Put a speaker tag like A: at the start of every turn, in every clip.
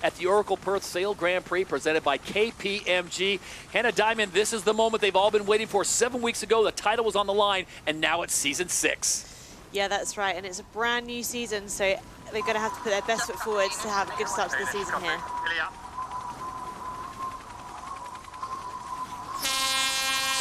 A: at the Oracle Perth Sail Grand Prix presented by KPMG. Hannah Diamond, this is the moment they've all been waiting for. 7 weeks ago, the title was on the line, and now it's season 6.
B: Yeah, that's right, and it's a brand new season, so they're going to have to put their best foot forward to have a good start to the season here.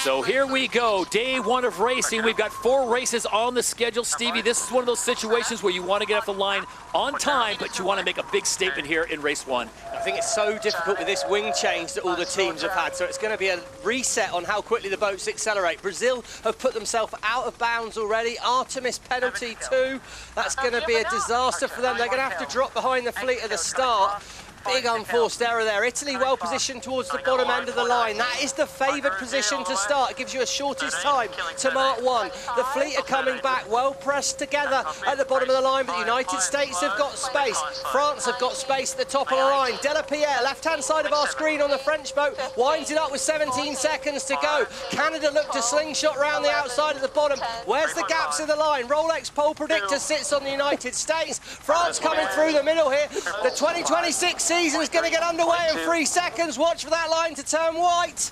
A: So here we go, day 1 of racing. We've got 4 races on the schedule. Stevie, this is one of those situations where you want to get off the line on time, but you want to make a big statement here in race 1.
C: I think it's so difficult with this wing change that all the teams have had, so it's going to be a reset on how quickly the boats accelerate. Brazil have put themselves out of bounds already. Artemis penalty 2. That's going to be a disaster for them. They're going to have to drop behind the fleet at the start. Big unforced error there. Italy well positioned towards the bottom end of the line. That is the favoured position to start. It gives you a shortest time to mark 1. The fleet are coming back, well pressed together at the bottom of the line, but the United States have got space. France have got space at the top of the line. Delapierre, left-hand side of our screen on the French boat, winds it up with 17 seconds to go. Canada look to slingshot round the outside at the bottom. Where's the gaps in the line? Rolex pole predictor sits on the United States. France coming through the middle here. The 2026 season's going to get underway in 3 seconds. Watch for that line to turn white.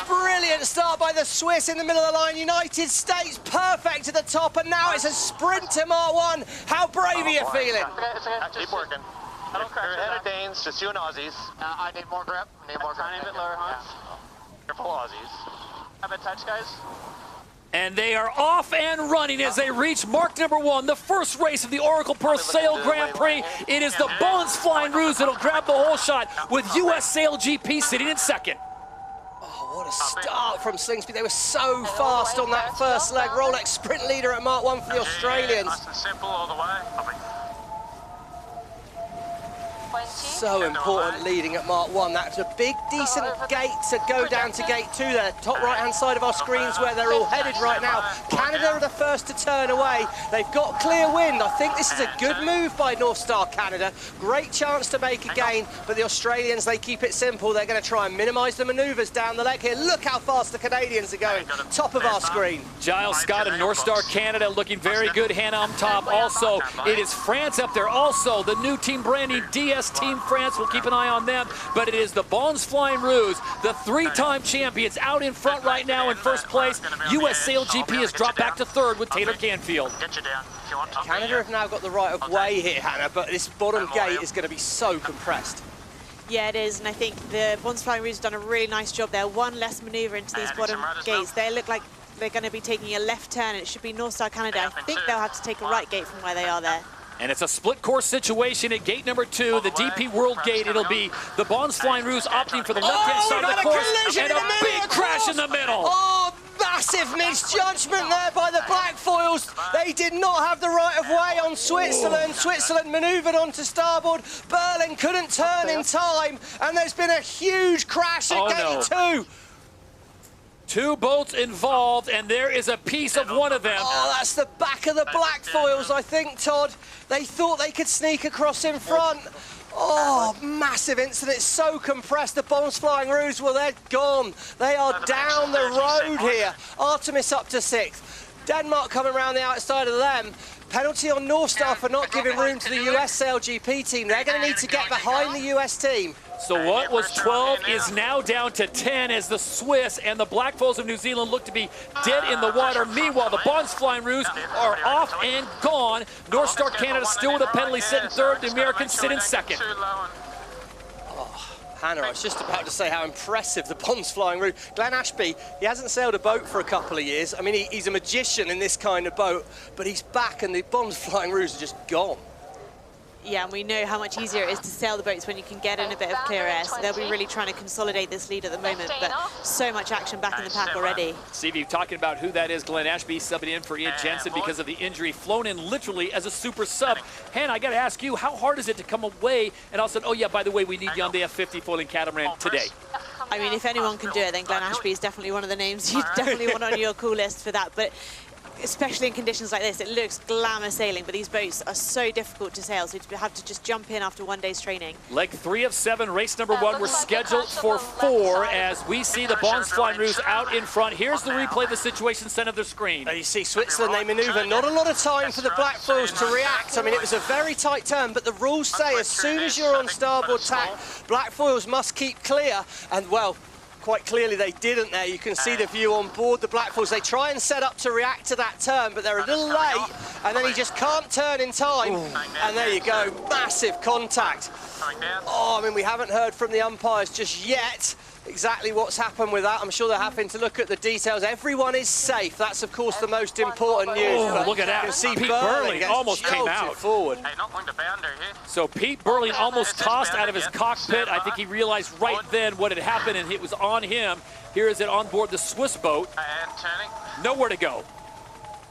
C: Brilliant start by the Swiss in the middle of the line. United States perfect at the top, and now it's a sprint to Mark 1. How brave are you feeling?
D: Keep working. I don't crash. You're ahead of Danes, just you and Aussies. I need more grip. Need more grip. Tiny bit lower, Hans. Careful, Aussies. Have a touch, guys.
A: And they are off and running as they reach mark number 1, the first race of the Oracle Perth Sail Grand Prix. It is the Bones Flying Ruse that'll grab the whole shot, with US SailGP sitting in second.
C: Oh, what a start from Slingsby. They were so fast on that first leg. Rolex sprint leader at Mark 1 for the Australians.
D: Nice and simple all the way.
C: So important leading at Mark 1. That's a big, decent gate to go down to gate 2 there. Top right-hand side of our screens where they're all headed right now. Canada are the first to turn away. They've got clear wind. I think this is a good move by North Star Canada. Great chance to make a gain, but the Australians, they keep it simple. They're going to try and minimise the manoeuvres down the leg here. Look how fast the Canadians are going. Top of our screen.
A: Giles Scott and North Star Canada looking very good. Hannah on top. Also, it is France up there. Also, the new team branding, DS Team France, will keep an eye on them, but it is the Bones Flying Ruse, the 3-time champions, out in front right now in first place. US SailGP has dropped back to 3rd with Taylor Canfield.
C: Canada have now got the right of way here, Hannah, but this bottom gate is going to be so compressed.
B: Yeah, it is, and I think the Bones Flying Ruse have done a really nice job there. One less manoeuvre into these bottom gates. They look like they're going to be taking a left turn, and it should be North Star Canada. I think they'll have to take a right gate from where they are there.
A: And it's a split course situation at gate number 2, the DP World Gate. It'll be the Bones Flying Ruse opting for the left-hand side of the course, and a big crash in the middle.
C: Oh, massive misjudgment there by the Black Foils. They did not have the right of way on Switzerland. Switzerland manoeuvred onto starboard. Berlin couldn't turn in time, and there's been a huge crash at gate 2.
A: 2 boats involved, and there is a piece of one of them.
C: Oh, that's the back of the Black Foils, I think, Todd. They thought they could sneak across in front. Oh, massive incident. It's so compressed. The Bones Flying Ruse, well, they're gone. They are down the road here. Artemis up to 6th. Denmark coming around the outside of them. Penalty on North Star for not giving room to the US SailGP team. They're going to need to get behind the US team.
A: So what was 12 is now down to 10 as the Swiss and the Black Foils of New Zealand look to be dead in the water. Meanwhile, the Bones Flying Ruse are off and gone. North Star Canada still with a penalty, sitting 3rd. The Americans sit in 2nd.
C: Hannah, I was just about to say how impressive the Bones Flying Ruse. Glenn Ashby, he hasn't sailed a boat for a couple of years. I mean, he's a magician in this kind of boat, but he's back and the Bones Flying Ruse are just gone.
B: Yeah, and we know how much easier it is to sail the boats when you can get in a bit of clear air, so they'll be really trying to consolidate this lead at the moment, but so much action back in the pack already.
A: Stevie, talking about who that is, Glenn Ashby subbing in for Ian Jensen because of the injury, flown in literally as a super sub. Hannah, I got to ask you, how hard is it to come away and all of a sudden, oh yeah, by the way, we need you on the F50 foiling catamaran today?
B: I mean, if anyone can do it, then Glenn Ashby is definitely one of the names you definitely want on your call list for that, but especially in conditions like this, it looks glamour sailing, but these boats are so difficult to sail, so you have to just jump in after one day's training.
A: Leg 3 of 7, race number 1. We're scheduled for 4 as we see the Bons Flying Rouge out in front. Here's the replay of the situation center of the screen.
C: You see Switzerland, they manoeuvre. Not a lot of time for the black foils to react. I mean, it was a very tight turn, but the rules say as soon as you're on starboard tack, black foils must keep clear, and well, quite clearly they didn't there. You can see the view on board the black foils. They try and set up to react to that turn, but they're a little late, and then he just can't turn in time. And there you go, massive contact. Oh, I mean, we haven't heard from the umpires just yet exactly what's happened with that. I'm sure they're having to look at the details. Everyone is safe. That's, of course, the most important news.
A: Oh, look at that.
C: You can see
A: Pete Burling almost came
C: jolted
A: out.
C: Forward.
A: So Pete Burling almost tossed out of his cockpit. I think he realized right then what had happened, and it was on him. Here is it on board the Swiss boat. Nowhere to go.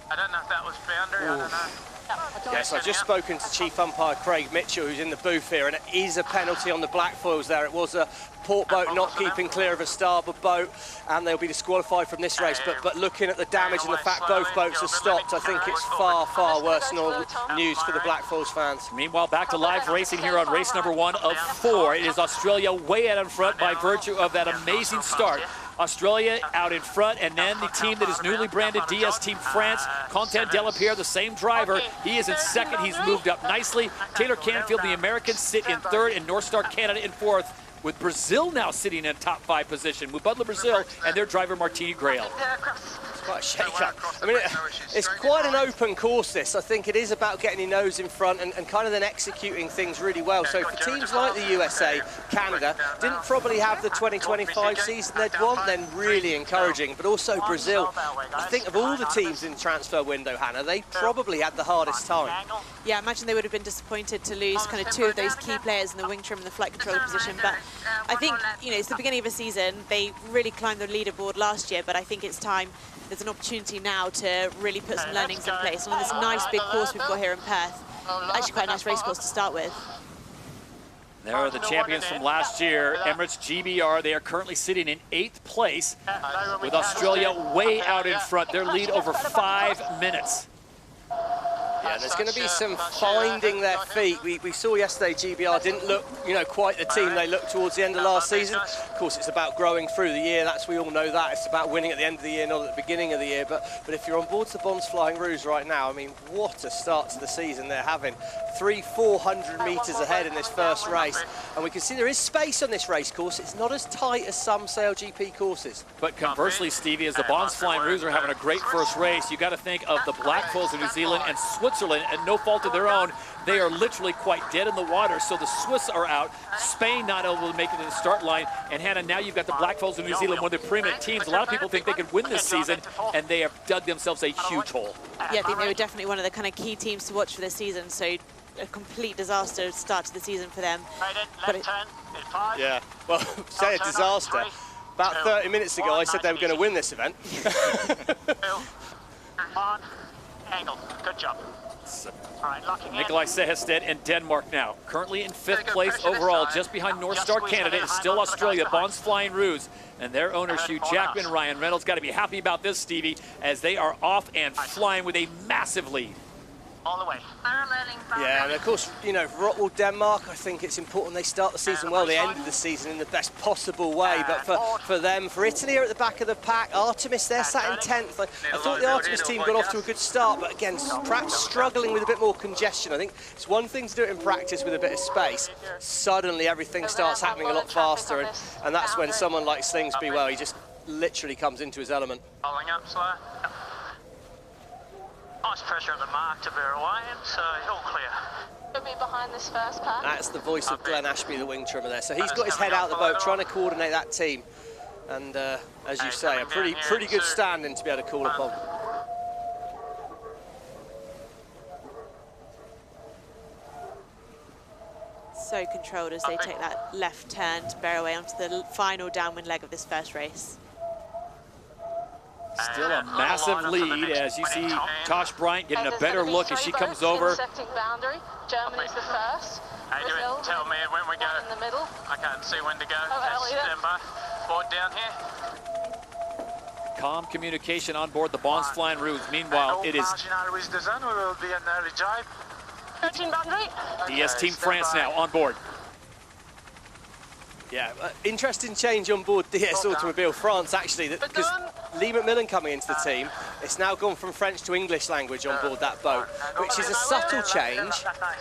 D: I don't know if that was boundary, I don't know.
C: Yes, I've just spoken to Chief Umpire Craig Mitchell, who's in the booth here, and it is a penalty on the black foils there. It was a port boat not keeping clear of a starboard boat, and they'll be disqualified from this race. But looking at the damage and the fact both boats have stopped, I think it's far, far worse than all news for the black foils fans.
A: Meanwhile, back to live racing here on race number 1 of 4. It is Australia way out in front by virtue of that amazing start. Australia out in front, and then the team that is newly branded DS Team France, Quentin Delapierre, the same driver. He is in second. He's moved up nicely. Taylor Canfield, the Americans, sit in third, and North Star Canada in fourth, with Brazil now sitting in top 5 position with Butler Brazil and their driver Martini Grail.
C: It's quite a shake-up. I mean, it's quite an open course, this. I think it is about getting your nose in front and kind of then executing things really well. So for teams like the USA, Canada, didn't probably have the 2025 season they'd want, then really encouraging. But also Brazil, I think of all the teams in the transfer window, Hannah, they probably had the hardest time.
B: Yeah, I imagine they would have been disappointed to lose kind of 2 of those key players in the wing trim and the flight controller position. But I think, you know, it's the beginning of a season. They really climbed the leaderboard last year, but I think it's time. There's an opportunity now to really put some learnings in place. And on this nice big course we've got here in Perth, actually quite a nice race course to start with.
A: There are the champions from last year, Emirates GBR. They are currently sitting in 8th place, with Australia way out in front. Their lead over 5 minutes.
C: Yeah, there's going to be some finding their feet. We saw yesterday GBR didn't look, you know, quite the team they looked towards the end of last season. Of course, it's about growing through the year. We all know that. It's about winning at the end of the year, not at the beginning of the year. But if you're on board the Bons Flying Rouge right now, I mean, what a start to the season they're having. 300-400 metres ahead in this first race. And we can see there is space on this race course. It's not as tight as some SailGP courses.
A: But conversely, Stevie, as the Bons Flying Rouge are having a great first race, you got to think of the Black Foils of New Zealand and Switzerland, and no fault of their own. They are literally quite dead in the water, so the Swiss are out. Spain not able to make it to the start line. And Hannah, now you've got the Black Foils of New Zealand, one of the preeminent teams. A lot of people think they could win this season, and they have dug themselves a huge hole.
B: Yeah, I think they were definitely one of the kind of key teams to watch for this season, so a complete disaster start to the season for them. But
C: yeah, well, say a disaster. About 30 minutes ago, I said they were going to win this event.
D: Angle, good job.
A: Nikolai Sehested in Denmark now, currently in 5th place overall, just behind North Star Canada is still Australia, Bons Flying Rouge, and their owner Hugh Jackman, Ryan Reynolds, got to be happy about this, Stevie, as they are off and flying with a massive lead.
D: All the way.
C: Yeah, and of course, you know, Rottwell, Denmark, I think it's important they start the season well. They ended the season in the best possible way. But for them, for Italy are at the back of the pack. Artemis, they're sat in 10th. I thought the Artemis team got off to a good start, but again, perhaps struggling with a bit more congestion. I think it's one thing to do it in practice with a bit of space. Suddenly, everything starts happening a lot faster, and that's when someone like Slingsby, well, he just literally comes into his element.
D: Following up slow. Nice pressure at the mark to bear away, and so all clear.
E: Could be behind this first pack.
C: That's the voice of Glenn Ashby, the wing trimmer there. So he's got his head out of the boat, trying to coordinate that team. And as you say, a pretty good stand-in to be able to call upon.
B: so controlled as they take that left turn to bear away onto the final downwind leg of this first race.
A: Still a massive lead as you see Tosh Bryant getting a better look as she comes over.
E: Boundary. Germany's the first.
D: Adrian, tell me when we go.
E: In the middle.
D: I can't see when to go.
E: Oh,
D: Stand by. Board down here.
A: Calm communication on board the Bons Flying Rouge. Meanwhile, it is DS Team France now on board.
C: Yeah, interesting change on board DS Automobile France, actually, because Lee McMillan coming into the team, it's now gone from French to English language on board that boat, which is a subtle change,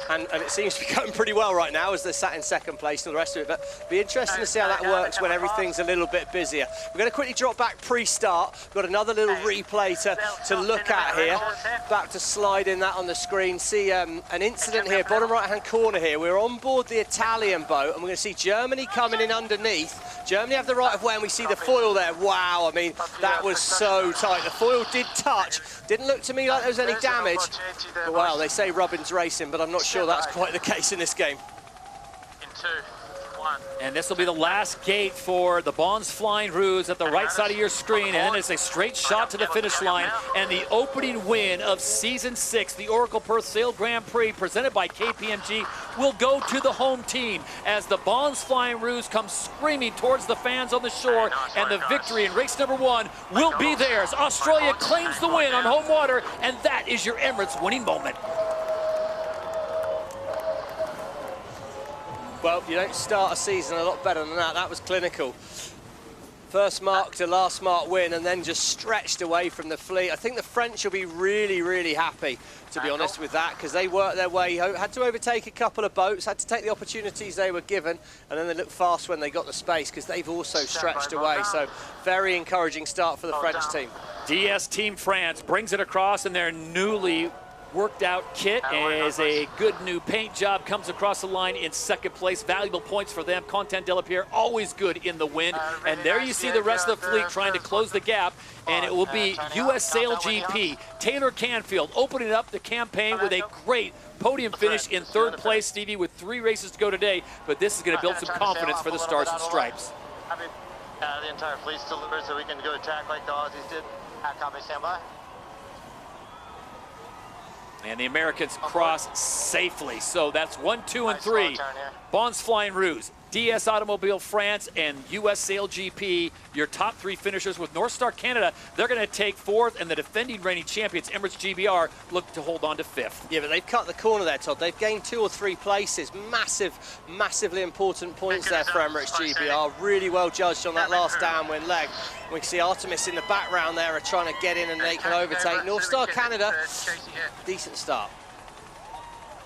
C: and it seems to be going pretty well right now as they're sat in second place and the rest of it, but it'll be interesting to see how that works when everything's a little bit busier. We're going to quickly drop back pre-start. We've got another little replay to look at here. Back to slide in that on the screen. See an incident here, bottom right-hand corner here. We're on board the Italian boat, and we're going to see Germany coming in underneath. Germany have the right of way, and we see the foil there. Wow, I mean, that was so tight. The foil did touch. Didn't look to me like there was any damage. But wow, they say rubbing's racing, but I'm not sure that's quite the case in this game.
D: In 2, 1.
A: And this will be the last gate for the Bons Flying Rouge at the right side of your screen. And then it's a straight shot to the finish line. And the opening win of Season 6, the Oracle Perth Sail Grand Prix, presented by KPMG, will go to the home team as the Bons Flying Rouge comes screaming towards the fans on the shore. And the victory in race number 1 will be theirs. Australia claims the win on home water. And that is your Emirates winning moment.
C: Well, you don't start a season a lot better than that. That was clinical. First mark to last mark win, and then just stretched away from the fleet. I think the French will be really, really happy, to be honest, with that, because they worked their way, had to overtake a couple of boats, had to take the opportunities they were given, and then they looked fast when they got the space, because they've also stretched away. So very encouraging start for the French team.
A: DS Team France brings it across in their newly worked out kit as a good new paint job comes across the line in second place. Valuable points for them. Content Delapierre always good in the wind. And there you see the rest of the fleet trying to close the gap. And it will be US SailGP. Taylor Canfield opening up the campaign with a great podium finish in third place, Stevie, with 3 races to go today. But this is going to build some confidence for the Stars and Stripes.
D: The entire fleet's delivered so we can go attack like the Aussies did. Copy, stand by.
A: And the Americans cross safely. So that's 1, 2, and 3. Bons Flying Rouge, DS Automobile France, and US SailGP, your top 3 finishers. With North Star Canada, they're going to take 4th, and the defending reigning champions, Emirates GBR, look to hold on to 5th.
C: Yeah, but they've cut the corner there, Todd. They've gained 2 or 3 places. Massively important points there for Emirates GBR. Really well judged on that last downwind leg. We can see Artemis in the background there are trying to get in and they can overtake. North Star Canada, decent start.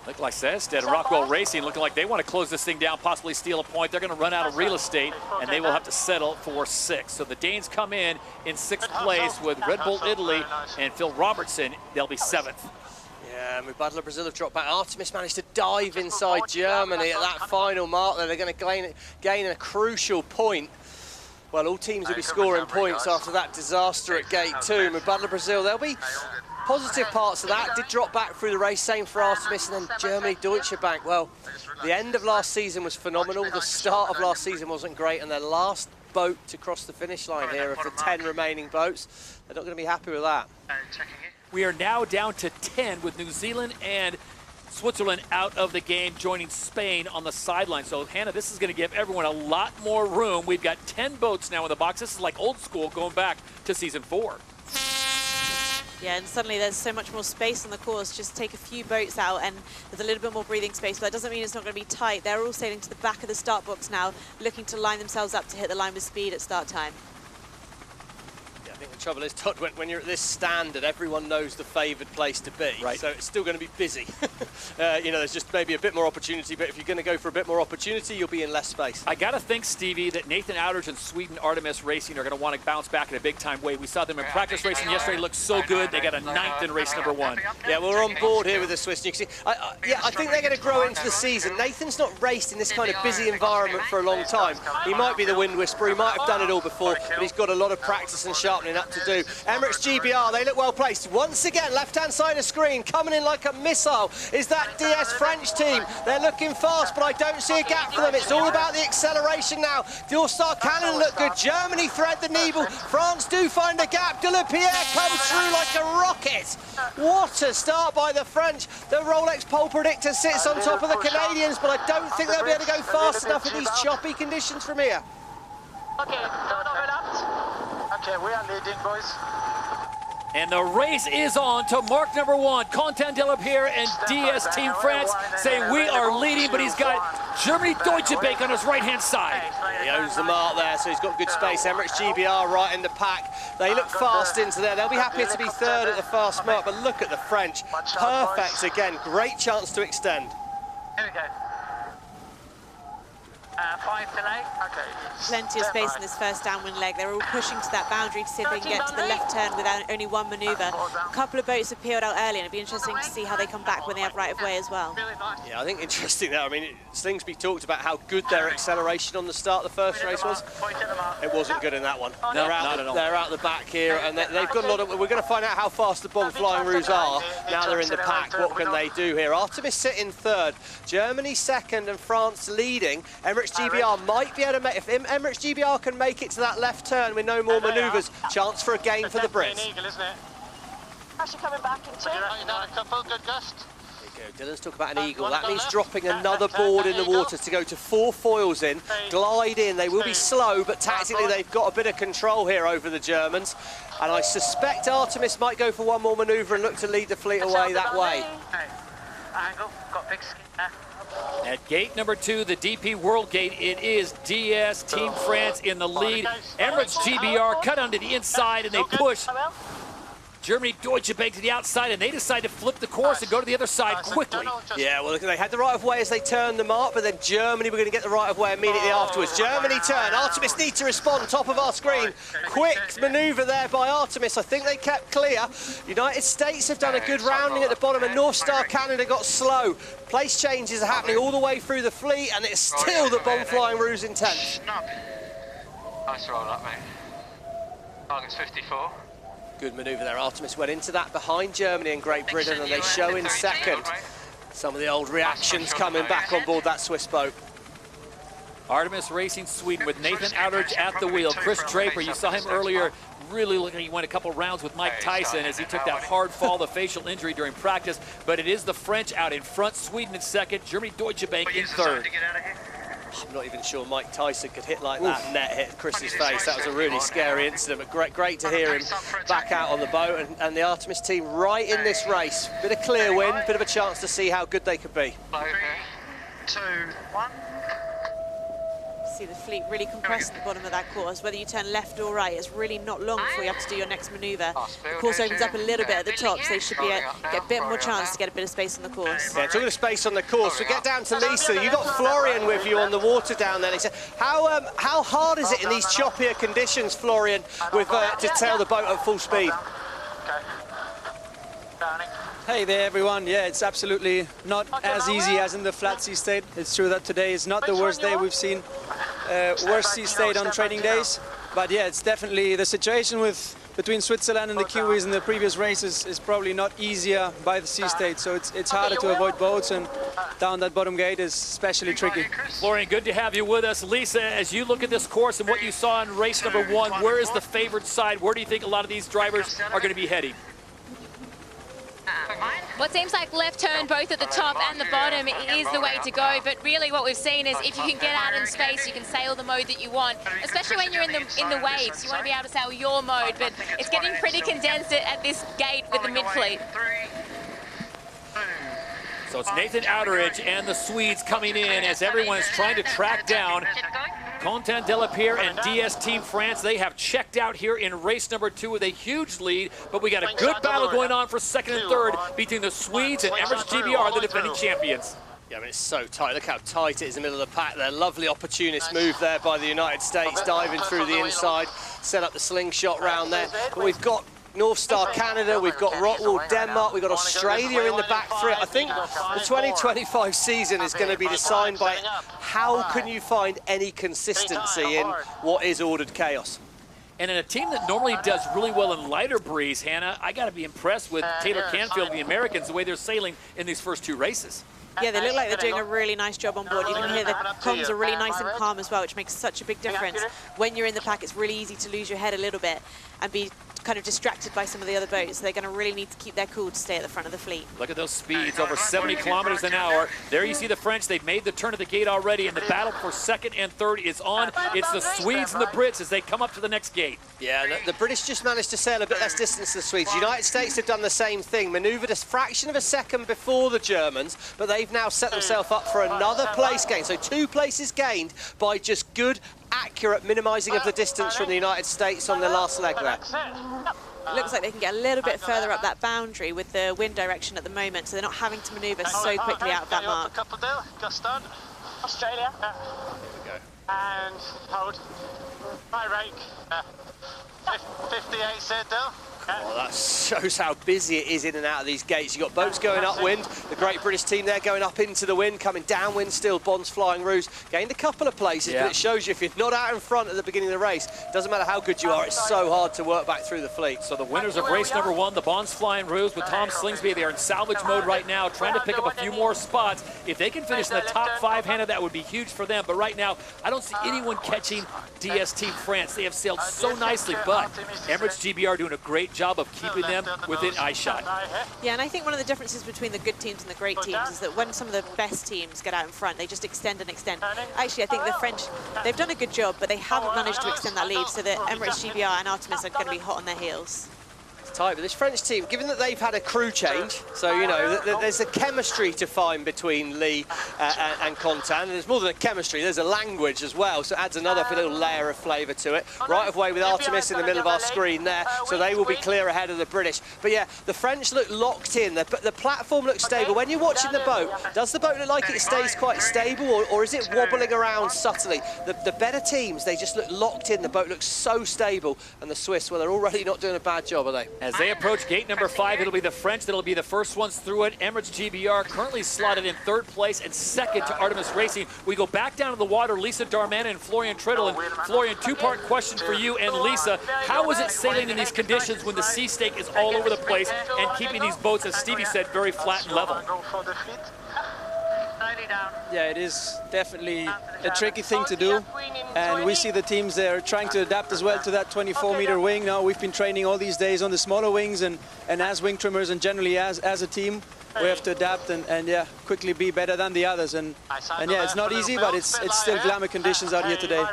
A: Look like Sestead and Rockwell Racing looking like they want to close this thing down, possibly steal a point. They're going to run out of real estate, and they will have to settle for 6. So the Danes come in 6th place with Red Bull Italy and Phil Robertson. They'll be 7th.
C: Yeah, Mubadala Brazil have dropped back. Artemis managed to dive inside Germany at that final mark there. They're going to gain a crucial point. Well, all teams will be scoring points after that disaster at gate 2. Mubadala Brazil, there'll be positive parts of that. Did drop back through the race, same for Artemis, and then Germany, Deutsche Bank. Well, the end of last season was phenomenal. The start of last season wasn't great, and their last boat to cross the finish line here of the 10 remaining boats, they're not going to be happy with that.
A: We are now down to 10 with New Zealand and Switzerland out of the game, joining Spain on the sideline. So, Hannah, this is going to give everyone a lot more room. We've got 10 boats now in the box. This is like old school going back to season 4.
B: Yeah, and suddenly there's so much more space on the course. Just take a few boats out and there's a little bit more breathing space, but that doesn't mean it's not going to be tight. They're all sailing to the back of the start box now, looking to line themselves up to hit the line with speed at start time.
C: I think the trouble is, Todd, when you're at this standard, everyone knows the favoured place to be.
A: Right.
C: So it's still going to be busy. You know, there's just maybe a bit more opportunity, but if you're going to go for a bit more opportunity, you'll be in less space.
A: I got to think, Stevie, that Nathan Outers and Sweden Artemis Racing are going to want to bounce back in a big-time way. We saw them in practice racing yesterday. Looked so good. They got a 9th in race number 1.
C: Yeah, well, we're on board here with the Swiss. You can see, I think they're going to grow into the season. Nathan's not raced in this kind of busy environment for a long time. He might be the wind whisperer. He might have done it all before, but he's got a lot of practice and sharpening up to do. Emirates GBR, they look well placed. Once again, left-hand side of screen, coming in like a missile, is that DS French team. They're looking fast, but I don't see a gap for them. It's all about the acceleration now. North Star Canada look good. Germany thread the needle. France do find a gap. Delapierre comes through like a rocket. What a start by the French. The Rolex pole predictor sits on top of the Canadians, but I don't think they'll be able to go fast enough in these choppy conditions from here.
E: Okay, third overlapped.
D: Okay, we are leading, boys.
A: And the race is on to mark number 1. Quentin Delapierre and DS Team France say we are leading, but he's got Germany Deutsche Bank on his right-hand side.
C: He owns the mark there, so he's got good space. Emirates GBR right in the pack. They look fast into there. They'll be happy to be third at the fast mark, but look at the French. Perfect again. Great chance to extend.
D: Here we go. 5 delay. Okay.
B: Plenty of space in this first downwind leg. They're all pushing to that boundary to see if they can get to the left turn without only one manoeuvre. A couple of boats have peeled out early, and it'd be interesting to see how they come back when they have right of way as well.
C: Yeah, I think interesting there. I mean, Slingsby talked about how good their acceleration on the start of the first race was. It wasn't good in that one.
A: No, not at all.
C: They're out the back here, and they've got a lot of. We're going to find out how fast the bomb flying roos are now they're in the pack. What can they do here? Artemis sitting third, Germany second, and France leading. Emirates GBR might be able to make. If Emirates GBR can make it to that left turn with no more manoeuvres, chance for a gain for the Brits.
E: Actually coming back in 2.
D: A couple, good gust.
C: There you go. Dylan's talking about an eagle. That means dropping another board in the water to go to 4 foils in, glide in. They will be slow, but tactically they've got a bit of control here over the Germans. And I suspect Artemis might go for one more manoeuvre and look to lead the fleet away that way.
D: Angle, got big skin there.
A: At gate number 2, the DP World Gate, it is DS Team France in the lead. Emirates GBR cut onto the inside, and they push Germany Deutsche Bank to the outside, and they decide to flip the course and go to the other side quickly.
C: Yeah, well, they had the right of way as they turned the mark, but then Germany were going to get the right of way immediately afterwards. Germany turn. Artemis needs to respond. Top of our screen. Quick manoeuvre there by Artemis. I think they kept clear. United States have done a good rounding at the bottom, and North Star Canada got slow. Place changes are happening all the way through the fleet, and it's still the bomb flying roos in 10th.
D: Nice roll up, mate. Target's 54.
C: Good manoeuvre there. Artemis went into that behind Germany and Great Britain, and they show in second. Some of the old reactions coming back on board that Swiss boat.
A: Artemis Racing Sweden with Nathan Outridge at the wheel. Chris Draper, you saw him earlier, really looking like he went a couple rounds with Mike Tyson as he took that hard fall, the facial injury during practice. But it is the French out in front, Sweden in second, Germany Deutsche Bank in third.
C: I'm not even sure Mike Tyson could hit like that. Net hit Chris's face. That was a really scary incident, but great to hear him back out on the boat, and the Artemis team right in this race. Bit of clear win, bit of a chance to see how good they could be.
D: 3, 2, 1.
B: See the fleet really compressed at the bottom of that course. Whether you turn left or right, it's really not long before you have to do your next manoeuvre. The course opens up a little bit at the top, so they should be get a bit more chance to get a bit of space on the course.
C: Yeah, talking of space on the course, we get down to Lisa. You got Florian with you on the water down there. Lisa, how hard is it in these choppier conditions, Florian, with to tail the boat at full speed?
F: Hey there everyone, yeah, it's absolutely not as easy as in the flat sea state. It's true that today is not the worst day we've seen, worst sea state on training days. But yeah, it's definitely the situation between Switzerland and the Kiwis in the previous races is probably not easier by the sea state. So it's harder to avoid boats, and down that bottom gate is especially tricky.
A: Florian, good to have you with us. Lisa, as you look at this course and what you saw in race number 1, where is the favored side? Where do you think a lot of these drivers are going to be heading?
G: What seems like left turn both at the top and the bottom is the way to go, but really what we've seen is if you can get out in space, you can sail the mode that you want, especially when you're in the waves. You want to be able to sail your mode, but it's getting pretty condensed at this gate with the mid-fleet.
A: So it's Nathan Outridge and the Swedes coming in as everyone is trying to track down Quentin Delapierre and DS Team France. They have checked out here in race number 2 with a huge lead, but we got a good battle going on for second and third between the Swedes and Emirates GBR, the defending champions.
C: Yeah, I mean, it's so tight. Look how tight it is in the middle of the pack there. Lovely opportunist move there by the United States, diving through the inside, set up the slingshot round there. But we've got North Star Canada, we've got Rottwell Denmark, we've got Australia in the back for it. I think the 2025 season is going to be decided by how can you find any consistency in what is ordered chaos.
A: And in a team that normally does really well in lighter breeze, Hannah, I got to be impressed with Taylor Canfield and the Americans, the way they're sailing in these first 2 races.
B: Yeah, they look like they're doing a really nice job on board. You can hear the comms are really nice and calm as well, which makes such a big difference. When you're in the pack, it's really easy to lose your head a little bit and be kind of distracted by some of the other boats. So they're going to really need to keep their cool to stay at the front of the fleet.
A: Look at those speeds, over 70 kilometers an hour. There you see the French. They've made the turn at the gate already, and the battle for second and third is on. It's the Swedes and the Brits as they come up to the next gate.
C: Yeah, the British just managed to sail a bit less distance than the Swedes. The United States have done the same thing, manoeuvred a fraction of a second before the Germans, but they've now set themselves up for another place gain. So 2 places gained by just good, accurate minimising of the distance from the United States on the last leg there.
B: It looks like they can get a little bit further up that boundary with the wind direction at the moment, so they're not having to manoeuvre so quickly out of that mark.
E: Australia.
D: Here we go. And hold. Right rake. 58 said though.
C: Well, that shows how busy it is in and out of these gates. You've got boats going upwind, the Great British team there going up into the wind, coming downwind still, Bond's Flying Rouge. Gained a couple of places, but it shows you if you're not out in front at the beginning of the race, doesn't matter how good you are, it's so hard to work back through the fleet.
A: So the winners of race number 1, the Bond's Flying Rouge with Tom Slingsby. They are in salvage mode right now, trying to pick up a few more spots. If they can finish in the top 5, Hannah, that would be huge for them. But right now, I don't see anyone catching DS Team France. They have sailed so nicely, but Emirates GBR doing a great job of keeping them within eyeshot.
B: Yeah, and I think one of the differences between the good teams and the great teams is that when some of the best teams get out in front, they just extend and extend. Actually, I think the French, they've done a good job, but they haven't managed to extend that lead, so that Emirates GBR and Artemis are going to be hot on their heels.
C: Tight, but this French team, given that they've had a crew change, so you know there's a chemistry to find between Lee and Contan, and there's more than a chemistry, there's a language as well, so it adds another little layer of flavour to it. Right of way with Artemis in the middle of our screen there, so they will be clear ahead of the British. But yeah, the French look locked in, the platform looks stable. When you're watching the boat, does the boat look like it stays quite stable, or is it wobbling around subtly? The better teams, they just look locked in, the boat looks so stable, and the Swiss, well, they're already not doing a bad job, are they?
A: As they approach gate number 5, it'll be the French that'll be the first ones through it. Emirates GBR currently slotted in 3rd place and 2nd to Artemis Racing. We go back down to the water, Lisa Darmanin and Florian Triddle. And Florian, 2-part question for you and Lisa. How is it sailing in these conditions when the sea stake is all over the place and keeping these boats, as Stevie said, very flat and level?
F: Yeah, it is definitely a tricky thing to do, and we see the teams there trying to adapt as well to that 24-meter wing. Now we've been training all these days on the smaller wings, and as wing trimmers and generally as a team, we have to adapt and yeah, quickly be better than the others. And yeah, it's not easy, but it's still glamour conditions out here today.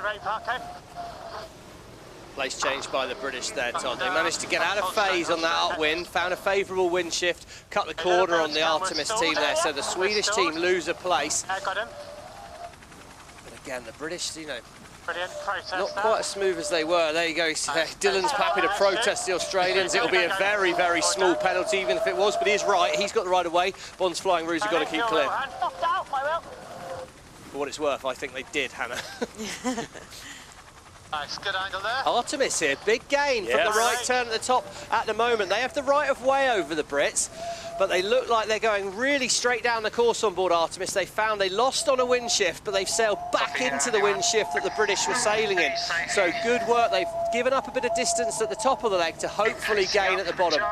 C: Place changed by the British there, Todd. They managed to get out of phase on that upwind, found a favourable wind shift, cut the corner on the Artemis team there, so the Swedish team lose a place. But again, the British, you know, not quite as smooth as they were. There you go, Dylan's happy to protest the Australians. It'll be a very, very small penalty, even if it was, but he is right. He's got the right of way. Bond's Flying Rouge have got to keep clear. For what it's worth, I think they did, Hannah.
D: Nice, good angle there.
C: Artemis here, big gain from the right turn at the top at the moment. They have the right of way over the Brits, but they look like they're going really straight down the course on board Artemis. They found they lost on a wind shift, but they've sailed back into the wind shift that the British were sailing in. So good work. They've given up a bit of distance at the top of the leg to hopefully gain at the bottom.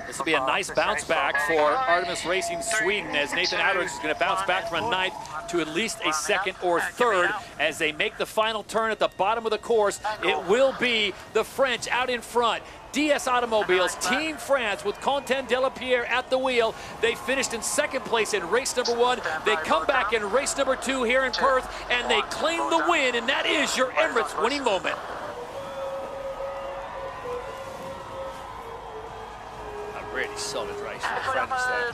A: This will be a nice bounce back for Artemis Racing Sweden, as Nathan Adderich is going to bounce back from a 9th to at least a 2nd or 3rd as they make the final turn at the bottom of the course. It will be the French out in front. DS Automobiles, Team France with Quentin Delapierre at the wheel. They finished in 2nd place in race number 1. They come back in race number 2 here in Perth, and they claim the win, and that is your Emirates winning moment.
C: Really solid race for the French there.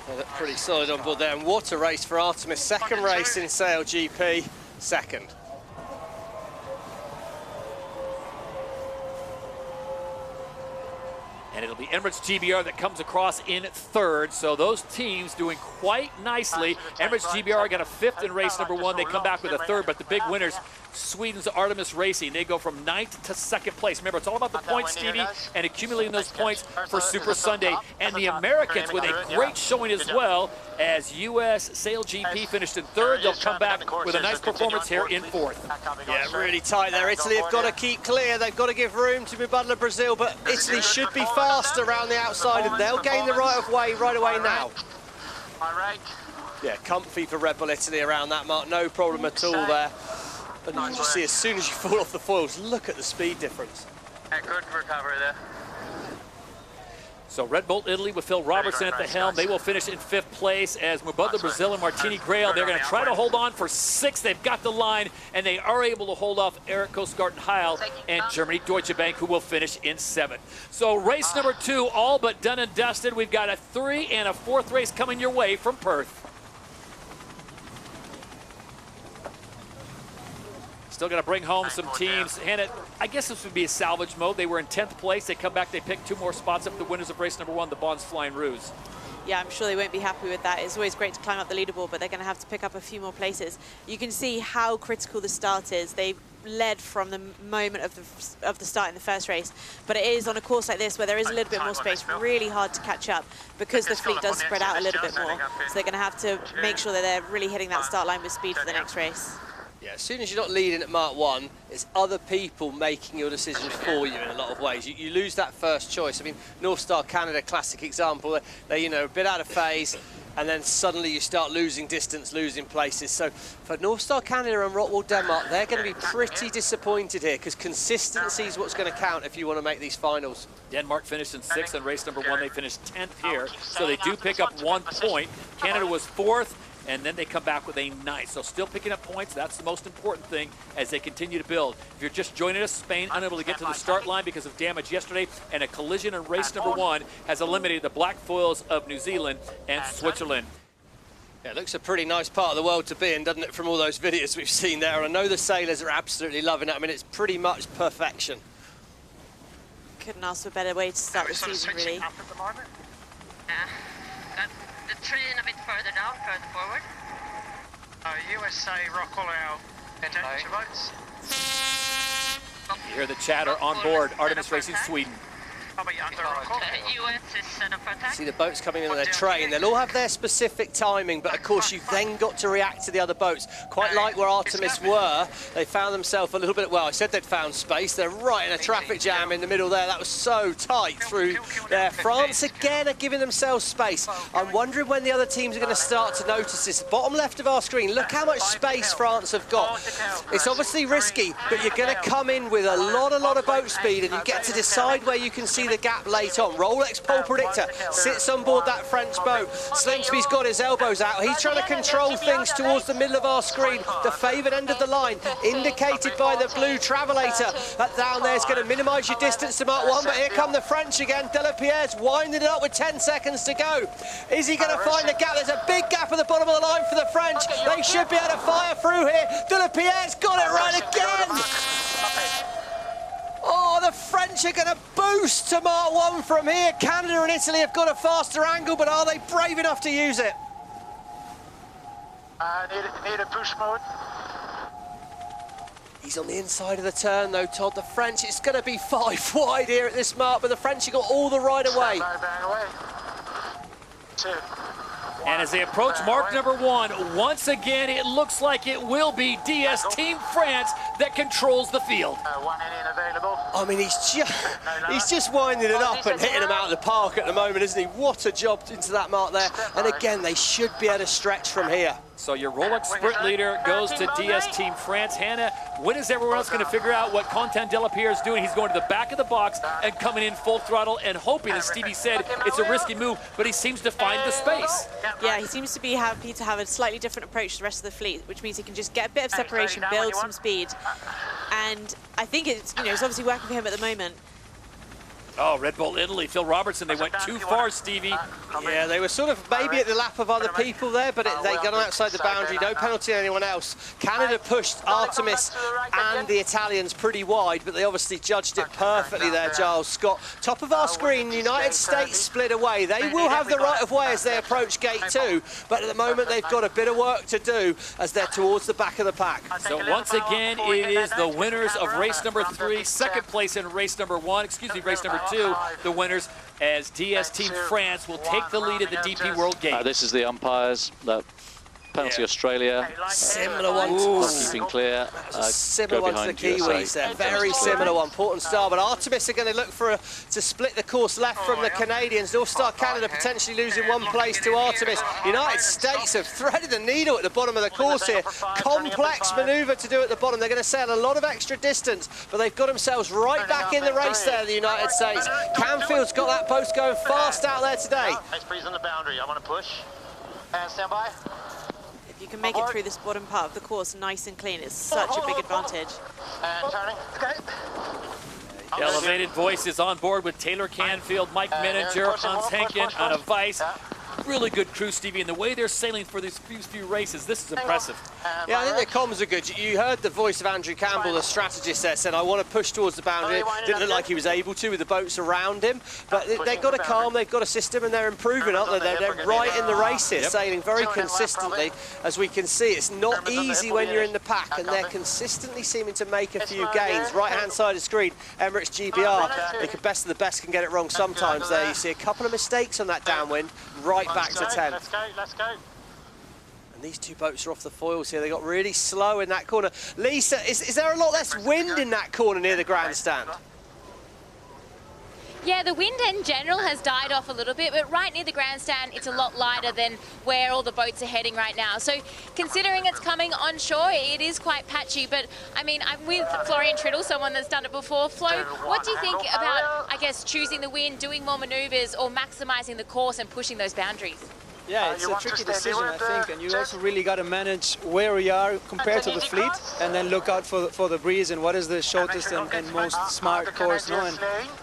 C: They look pretty solid on board there, and what a race for Artemis. 2nd race in SailGP, 2nd.
A: And it'll be Emirates GBR that comes across in 3rd. So those teams doing quite nicely. Emirates GBR got a 5th in race number 1. They come back with a 3rd, but the big winners, Sweden's Artemis Racing, they go from 9th to 2nd place. Remember, it's all about the points, Stevie, and accumulating those points for Super Sunday. And the Americans with a great showing as well, as US SailGP finished in 3rd. They'll come back with a nice performance here in 4th.
C: Yeah, really tight there. Italy have got to keep clear. They've got to give room to Mubadala Brazil, but Italy should be fast around the outside, and they'll gain the right of way right away now. Yeah, comfy for Red Bull Italy around that mark, no problem at all there. But you can just see as soon as you fall off the foils, look at the speed difference.
D: Good recovery there.
A: So Red Bull Italy with Phil Robertson at the helm. They will finish in 5th place as Mubadla Brazil and Martini Grail. They're going to try to hold on for 6th. They've got the line, and they are able to hold off Eric Kosgarten Heil and Germany Deutsche Bank, who will finish in 7th. So race number 2, all but done and dusted. We've got a 3 and a 4th race coming your way from Perth. Still going to bring home some teams. Hannah, I guess this would be a salvage mode. They were in 10th place. They come back, they pick 2 more spots up. The winners of race number 1, the Bonds Flying Ruse.
B: Yeah, I'm sure they won't be happy with that. It's always great to climb up the leaderboard, but they're going to have to pick up a few more places. You can see how critical the start is. They led from the moment of the start in the first race, but it is on a course like this where there is a little bit more space, really hard to catch up because the fleet does spread out a little bit more. So they're going to have to make sure that they're really hitting that start line with speed for the next race.
C: Yeah, as soon as you're not leading at Mark 1, it's other people making your decisions for you in a lot of ways. You lose that first choice. I mean, North Star Canada, classic example. They're, you know, a bit out of phase, and then suddenly you start losing distance, losing places. So for North Star Canada and Rockwell Denmark, they're going to be pretty disappointed here because consistency is what's going to count if you want to make these finals.
A: Denmark finished in 6th on race number 1. They finished 10th here, so they do pick up 1 point. Canada was 4th. And then they come back with a 9th. So still picking up points. That's the most important thing as they continue to build. If you're just joining us, Spain unable to get to the start line because of damage yesterday, and a collision in race number 1 has eliminated the black foils of New Zealand and Switzerland.
C: Yeah, it looks a pretty nice part of the world to be in, doesn't it, from all those videos we've seen there. And I know the sailors are absolutely loving it. I mean, it's pretty much perfection.
B: Couldn't ask for a better way to start the season, really.
E: The train a bit further down, further forward.
D: USA Rockwell out detention boats.
A: You hear the chatter on board Artemis Racing Sweden.
E: US is set up for attack.
C: See the boats coming in on their train. They'll all have their specific timing, but of course you've then got to react to the other boats. Quite like where Artemis were, they found themselves a little bit, well, I said they'd found space. They're right in a traffic jam in the middle there. That was so tight through there. France again are giving themselves space. I'm wondering when the other teams are going to start to notice this. Bottom left of our screen, look how much space France have got. It's obviously risky, but you're going to come in with a lot of boat speed, and you get to decide where you can see the gap late on. Rolex Pole Predictor sits on board that French boat. Slingsby's got his elbows out. He's trying to control things towards the middle of our screen. The favoured end of the line, indicated by the blue Travelator. That down there is going to minimise your distance to Mark 1, but here come the French again. Delapierre's winding it up with 10 seconds to go. Is he going to find a gap? There's a big gap at the bottom of the line for the French. They should be able to fire through here. Delapierre's got it right again. Oh, the French are going to boost to Mark 1 from here. Canada and Italy have got a faster angle, but are they brave enough to use it?
D: Need a push mode.
C: He's on the inside of the turn, though, Todd. The French, it's going to be 5 wide here at this mark, but the French have got all the right away.
D: Bang away. 2.
A: And as they approach mark number 1, once again, it looks like it will be DS Team France that controls the field.
D: 1 inning available.
C: I mean, he's just winding it up and hitting them out of the park at the moment, isn't he? What a job into that mark there. And again, they should be able to stretch from here.
A: So your Rolex sprint leader goes to DS Team France. Hannah, when is everyone else going to figure out what Quentin Delapierre is doing? He's going to the back of the box and coming in full throttle and hoping, as Stevie said, it's a risky move, but he seems to find the space.
B: Yeah, he seems to be happy to have a slightly different approach to the rest of the fleet, which means he can just get a bit of separation, build some speed. And I think it's, you know, it's obviously working for him at the moment.
A: Oh, Red Bull Italy, Phil Robertson, they went too far, Stevie.
C: Yeah, they were sort of maybe at the lap of other people there, but they got outside the boundary. No penalty on anyone else. Canada pushed Artemis and the Italians pretty wide, but they obviously judged it perfectly there, Giles Scott. Top of our screen, United States split away. They will have the right of way as they approach gate 2, but at the moment they've got a bit of work to do as they're towards the back of the pack.
A: So once again, it is the winners of race number 3, second place in race number 1, excuse me, race number 2, the winners, as DS Team France will take the lead at the DP World Gate.
H: This is the umpires. Penalty Australia.
C: Similar one.
H: Keeping clear.
C: Similar one to the Kiwis there. Very similar one. Port and Star. But Artemis are going to look for to split the course left from the Canadians. North Star Canada potentially losing one place to Artemis. United States have threaded the needle at the bottom of the course here. Complex manoeuvre to do at the bottom. They're going to sail a lot of extra distance, but they've got themselves right back in the race there, the United States. Canfield's got that boat going fast out there today.
D: Nice breeze on the boundary. I want to push. And stand by.
B: If you can make it through this bottom part of the course nice and clean, it's such a big advantage.
D: And turning. Okay.
A: The elevated voice is on board with Taylor Canfield, Mike Miniger, Hans Henkin, Anna Weiss. Really good crew, Stevie, and the way they're sailing for these few races, this is impressive.
C: Yeah, I think their comms are good. You heard the voice of Andrew Campbell, the strategist there, said, I want to push towards the boundary. Didn't look like he was able to with the boats around him, but they've got a calm, they've got a system, and they're improving, aren't they? They're right in the race here, sailing very consistently. As we can see, it's not easy when you're in the pack, and they're consistently seeming to make a few gains. Right-hand side of the screen, Emirates GBR. The best of the best can get it wrong sometimes there. You see a couple of mistakes on that downwind, right back to 10th.
D: Let's go, let's go.
C: And these two boats are off the foils here. They got really slow in that corner. Lisa, is there a lot less wind in that corner near the grandstand?
G: Yeah, the wind in general has died off a little bit, but right near the grandstand, it's a lot lighter than where all the boats are heading right now. So considering it's coming onshore, it is quite patchy, but I mean, I'm with Florian Triddle, someone that's done it before. Flo, what do you think about, I guess, choosing the wind, doing more maneuvers, or maximizing the course and pushing those boundaries?
F: Yeah, it's a tricky decision, I think, and you also really got to manage where we are compared to the fleet, and then look out for the breeze and what is the shortest and most smart course. No?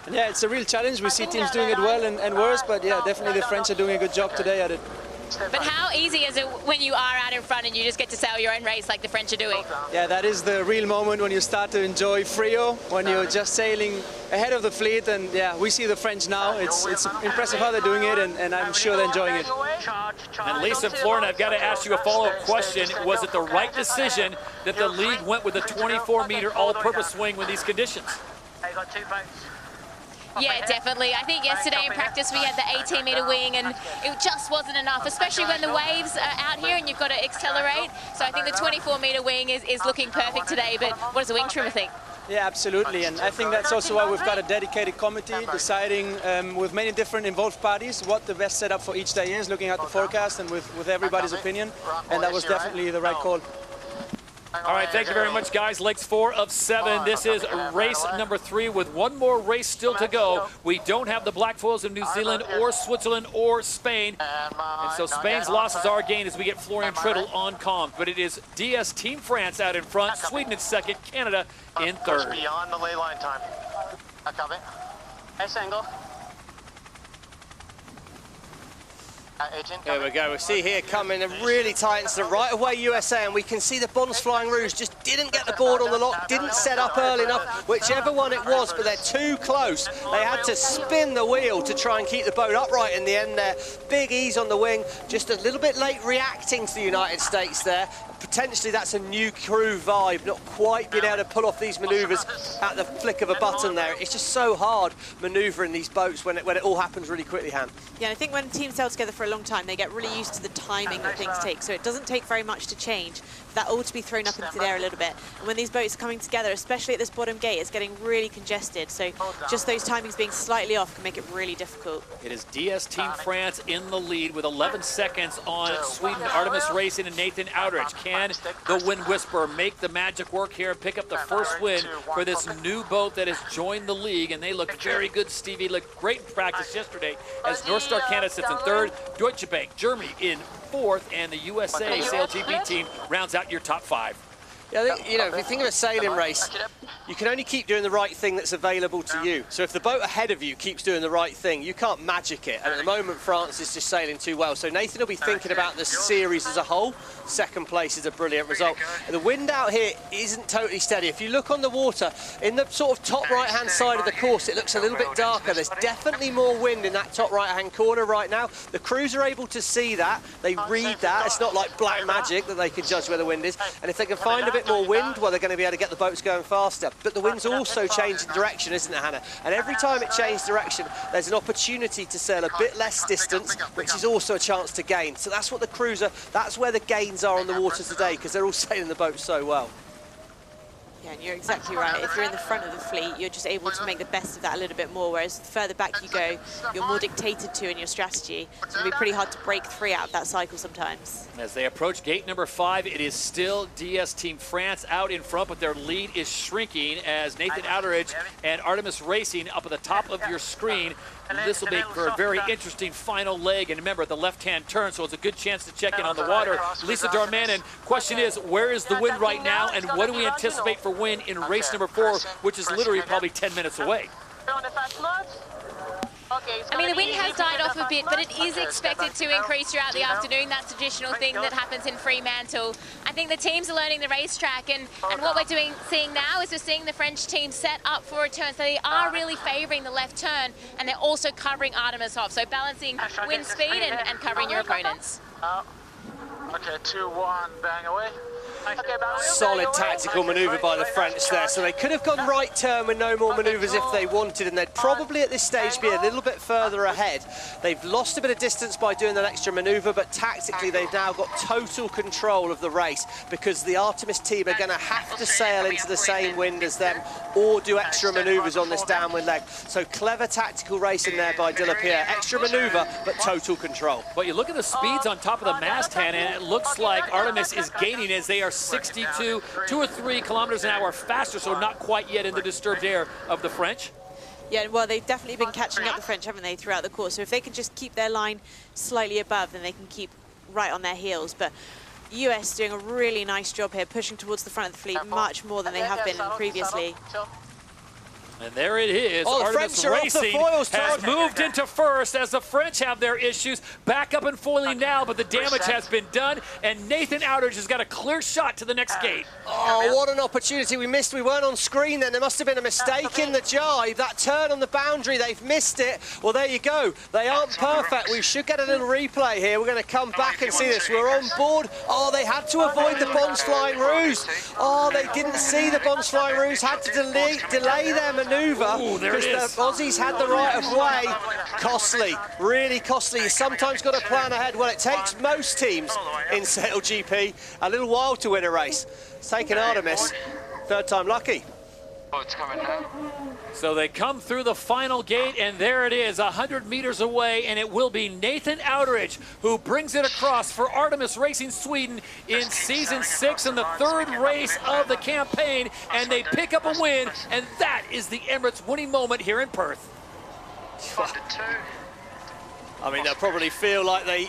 F: And yeah, it's a real challenge. We see teams doing it well and worse, but yeah, definitely the French are doing a good job today at it.
G: But how easy is it when you are out in front and you just get to sail your own race like the French are doing?
F: Yeah, that is the real moment when you start to enjoy Frio, when you're just sailing ahead of the fleet, and yeah, we see the French now. It's impressive how they're doing it, and I'm sure they're enjoying it.
A: And Lisa and Florian, I've got to ask you a follow-up question. Was it the right decision that the league went with a 24-meter all-purpose swing with these conditions?
D: I got two boats.
G: Yeah, definitely. I think yesterday in practice we had the 18-meter wing and it just wasn't enough, especially when the waves are out here and you've got to accelerate. So I think the 24-meter wing is looking perfect today, but what does the wing trimmer think?
F: Yeah, absolutely, and I think that's also why we've got a dedicated committee deciding with many different involved parties what the best setup for each day is, looking at the forecast and with everybody's opinion, and that was definitely the right call.
A: All right, thank you very much, guys. Legs 4 of 7. This is race number 3 with one more race still to go. We don't have the black foils of New Zealand or Switzerland or Spain. And so Spain's loss is our gain as we get Florian Triddle on comms. But it is DS Team France out in front, Sweden in second, Canada in third.
D: Beyond the ley line time. I copy. S angle. 18,
C: there we go. We see here coming a really tight incident right away, USA, and we can see the Bonds Flying Rouge just didn't get the board on the lock, didn't set up early enough, whichever one it was, but they're too close. They had to spin the wheel to try and keep the boat upright in the end there. Big ease on the wing, just a little bit late reacting to the United States there. Potentially that's a new crew vibe, not quite being able to pull off these manoeuvres at the flick of a button there. It's just so hard manoeuvring these boats when it all happens really quickly, Han.
B: Yeah, I think when teams sail together for a long time, they get really used to the timing that things take. So it doesn't take very much to change. That all to be thrown up into the air a little bit. And when these boats are coming together, especially at this bottom gate, it's getting really congested. So just those timings being slightly off can make it really difficult.
A: It is DS Team France in the lead with 11 seconds on Sweden, Artemis Racing and Nathan Outridge. Can the Wind Whisperer make the magic work here and pick up the first win for this new boat that has joined the league? And they look very good, Stevie. Looked great in practice yesterday as North Star Canada sits in third, Deutsche Bank, Germany in fourth, and the USA SailGP team rounds out your top 5.
C: Yeah, you know, if you think of a sailing race, you can only keep doing the right thing that's available to you. So if the boat ahead of you keeps doing the right thing, you can't magic it. And at the moment, France is just sailing too well. So Nathan will be thinking about the series as a whole. Second place is a brilliant result. And the wind out here isn't totally steady. If you look on the water, in the sort of top right-hand side of the course, it looks a little bit darker. There's definitely more wind in that top right-hand corner right now. The crews are able to see that. They read that. It's not like black magic that they can judge where the wind is. And if they can find a bit bit more wind, well, they're going to be able to get the boats going faster. But the wind's also changing direction, isn't it, Hannah? And every time it changes direction, there's an opportunity to sail a bit less distance, which is also a chance to gain. So that's what the cruiser, that's where the gains are on the water today, because they're all sailing the boat so well.
B: Yeah, and you're exactly right. If you're in the front of the fleet, you're just able to make the best of that a little bit more, whereas the further back you go, you're more dictated to in your strategy. It's going to be pretty hard to break free out of that cycle sometimes.
A: As they approach gate number 5, it is still DS Team France out in front, but their lead is shrinking as Nathan Outeridge and Artemis Racing up at the top of your screen. This will make for a very interesting final leg, and remember, the left-hand turn, so it's a good chance to check in on the water. Lisa Darmanin, question is, where is the wind right now, and what do we anticipate for wind in race number 4, which is literally probably 10 minutes away?
G: I mean, the wind has died off a bit, but it is expected to increase throughout the afternoon. That's a traditional thing that happens in Fremantle. I think the teams are learning the racetrack, and what we're seeing now is we're seeing the French team set up for a turn. So they are really favouring the left turn, and they're also covering Artemis off. So balancing wind speed and covering your opponents.
D: Okay, 2-1, bang away.
C: Solid tactical manoeuvre by the French there. So they could have gone right turn with no more manoeuvres if they wanted, and they'd probably at this stage be a little bit further ahead. They've lost a bit of distance by doing that extra manoeuvre, but tactically they've now got total control of the race, because the Artemis team are going to have to sail into the same wind as them or do extra manoeuvres on this downwind leg. So clever tactical racing there by De La Pierre. Extra manoeuvre, but total control.
A: But you look at the speeds on top of the mast, Hannah, and it looks like Artemis is gaining as they are 62, 2 or 3 kilometers an hour faster, so not quite yet in the disturbed air of the French.
B: Yeah, well, they've definitely been catching up the French, haven't they, throughout the course? So if they can just keep their line slightly above, then they can keep right on their heels. But US doing a really nice job here, pushing towards the front of the fleet much more than they have been previously.
A: And there it is.
C: Oh,
A: Artemis Racing has moved into first as the French have their issues. Back up and foiling now, but the damage has been done, and Nathan Outeridge has got a clear shot to the next gate.
C: Oh, what an opportunity we missed. We weren't on screen then. There must have been a mistake in the jibe. That turn on the boundary, they've missed it. Well, there you go. They aren't perfect. We should get a little replay here. We're going to come back and see this. We're on board. Oh, they had to avoid the Bonds Flying Ruse. Oh, they didn't see the Bonds Flying Ruse. Had to delay their manoeuvre because the Aussies had the right of way. Costly, really costly. You sometimes got to plan ahead. Well, it takes most teams in SailGP a little while to win a race. It's taken Artemis, third time lucky.
D: Oh, it's coming now.
A: So they come through the final gate, and there it is, 100 meters away, and it will be Nathan Outeridge who brings it across for Artemis Racing Sweden in Season 6 in the 3rd race of the campaign, and they pick up a win, and that is the Emirates winning moment here in Perth.
C: I mean, they'll probably feel like they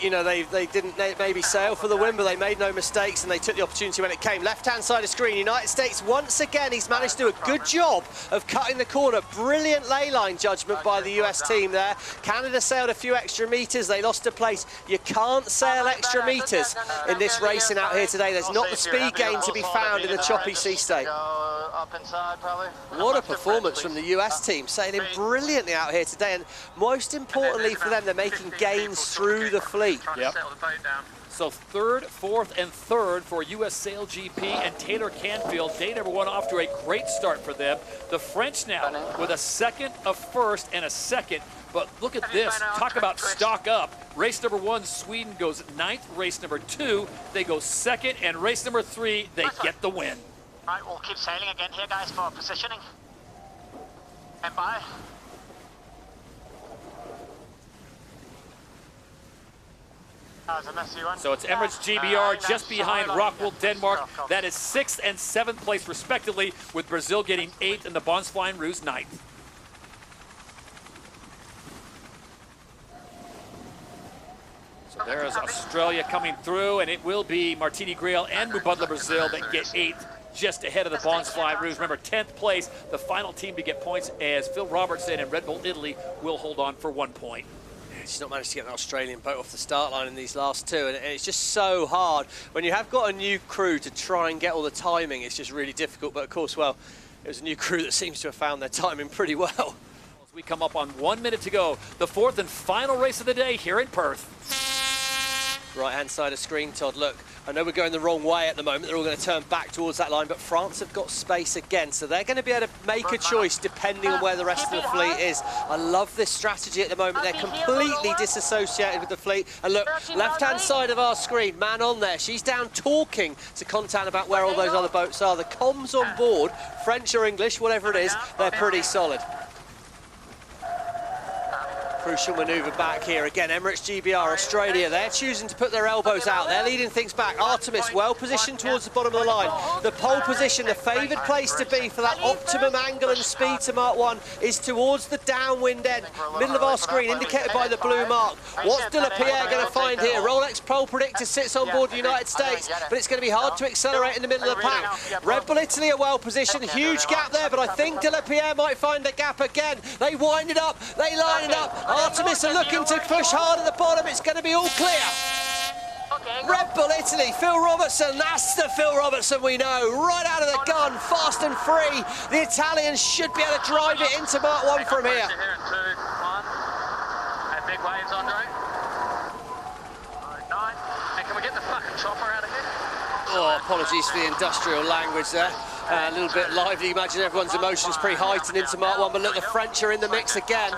C: didn't maybe sail for the win, but they made no mistakes and they took the opportunity when it came. Left-hand side of screen, United States once again, he's managed to do a good job of cutting the corner. Brilliant ley line judgment by the US team there. Canada sailed a few extra meters, they lost a place. You can't sail extra meters in this racing out here today. There's not the speed gain to be found in the choppy sea state. What a performance from the US team, sailing brilliantly out here today, and most importantly for them, they're making gains through the fleet.
A: Yep. So 3rd, 4th, and 3rd for US SailGP and Taylor Canfield. Day number 1 off to a great start for them. The French now with a 2nd, a 1st, and a 2nd. But look at this. Talk about stock up. Race number 1, Sweden goes 9th. Race number 2, they go 2nd. And race number 3, they get the win.
D: All right, we'll keep sailing again here, guys, for positioning. And bye.
A: So it's Emirates GBR just behind Rockwool, Denmark. That is 6th and 7th place respectively, with Brazil getting 8th and the Bonds Flying Ruse 9th. So there's Australia coming through, and it will be Martini Grail and Mubadala Brazil that get 8th, just ahead of the Bonds Flying Ruse. Remember, 10th place, the final team to get points, as Phil Robertson and Red Bull Italy will hold on for 1 point.
C: She's not managed to get an Australian boat off the start line in these last 2, and it's just so hard. When you have got a new crew to try and get all the timing, it's just really difficult. But of course, well, it was a new crew that seems to have found their timing pretty well.
A: As we come up on 1 minute to go, the 4th and final race of the day here in Perth.
C: Right-hand side of screen, Todd, look, I know we're going the wrong way at the moment. They're all going to turn back towards that line, but France have got space again, so they're going to be able to make a choice depending on where the rest of the fleet is. I love this strategy at the moment. They're completely disassociated with the fleet. And look, left-hand side of our screen, man on there. She's down talking to Contan about where all those other boats are. The comms on board, French or English, whatever it is, they're pretty solid. Crucial manoeuvre back here again. Emirates GBR Australia, they're choosing to put their elbows out. They're leading things back. Artemis well positioned towards the bottom of the line. The pole position, the favoured place to be for that optimum angle and speed to Mark 1 is towards the downwind end. Middle of our screen, indicated by the blue mark. What's De La Pierre going to find here? Rolex pole predictor sits on board the United States, but it's going to be hard to accelerate in the middle of the pack. Red Bull Italy are well positioned. Huge gap there, but I think De La Pierre might find a gap again. They wind it up, they line it up. Artemis are looking to push hard at the bottom. It's going to be all clear. Red Bull Italy, Phil Robertson, that's the Phil Robertson we know. Right out of the gun, fast and free. The Italians should be able to drive it into Mark 1 from here.
D: And big waves, Andre. 9. And can we get the fucking chopper out of here?
C: Oh, apologies for the industrial language there. A little bit lively. Imagine everyone's emotions pretty heightened into Mark 1, but look, the French are in the mix again.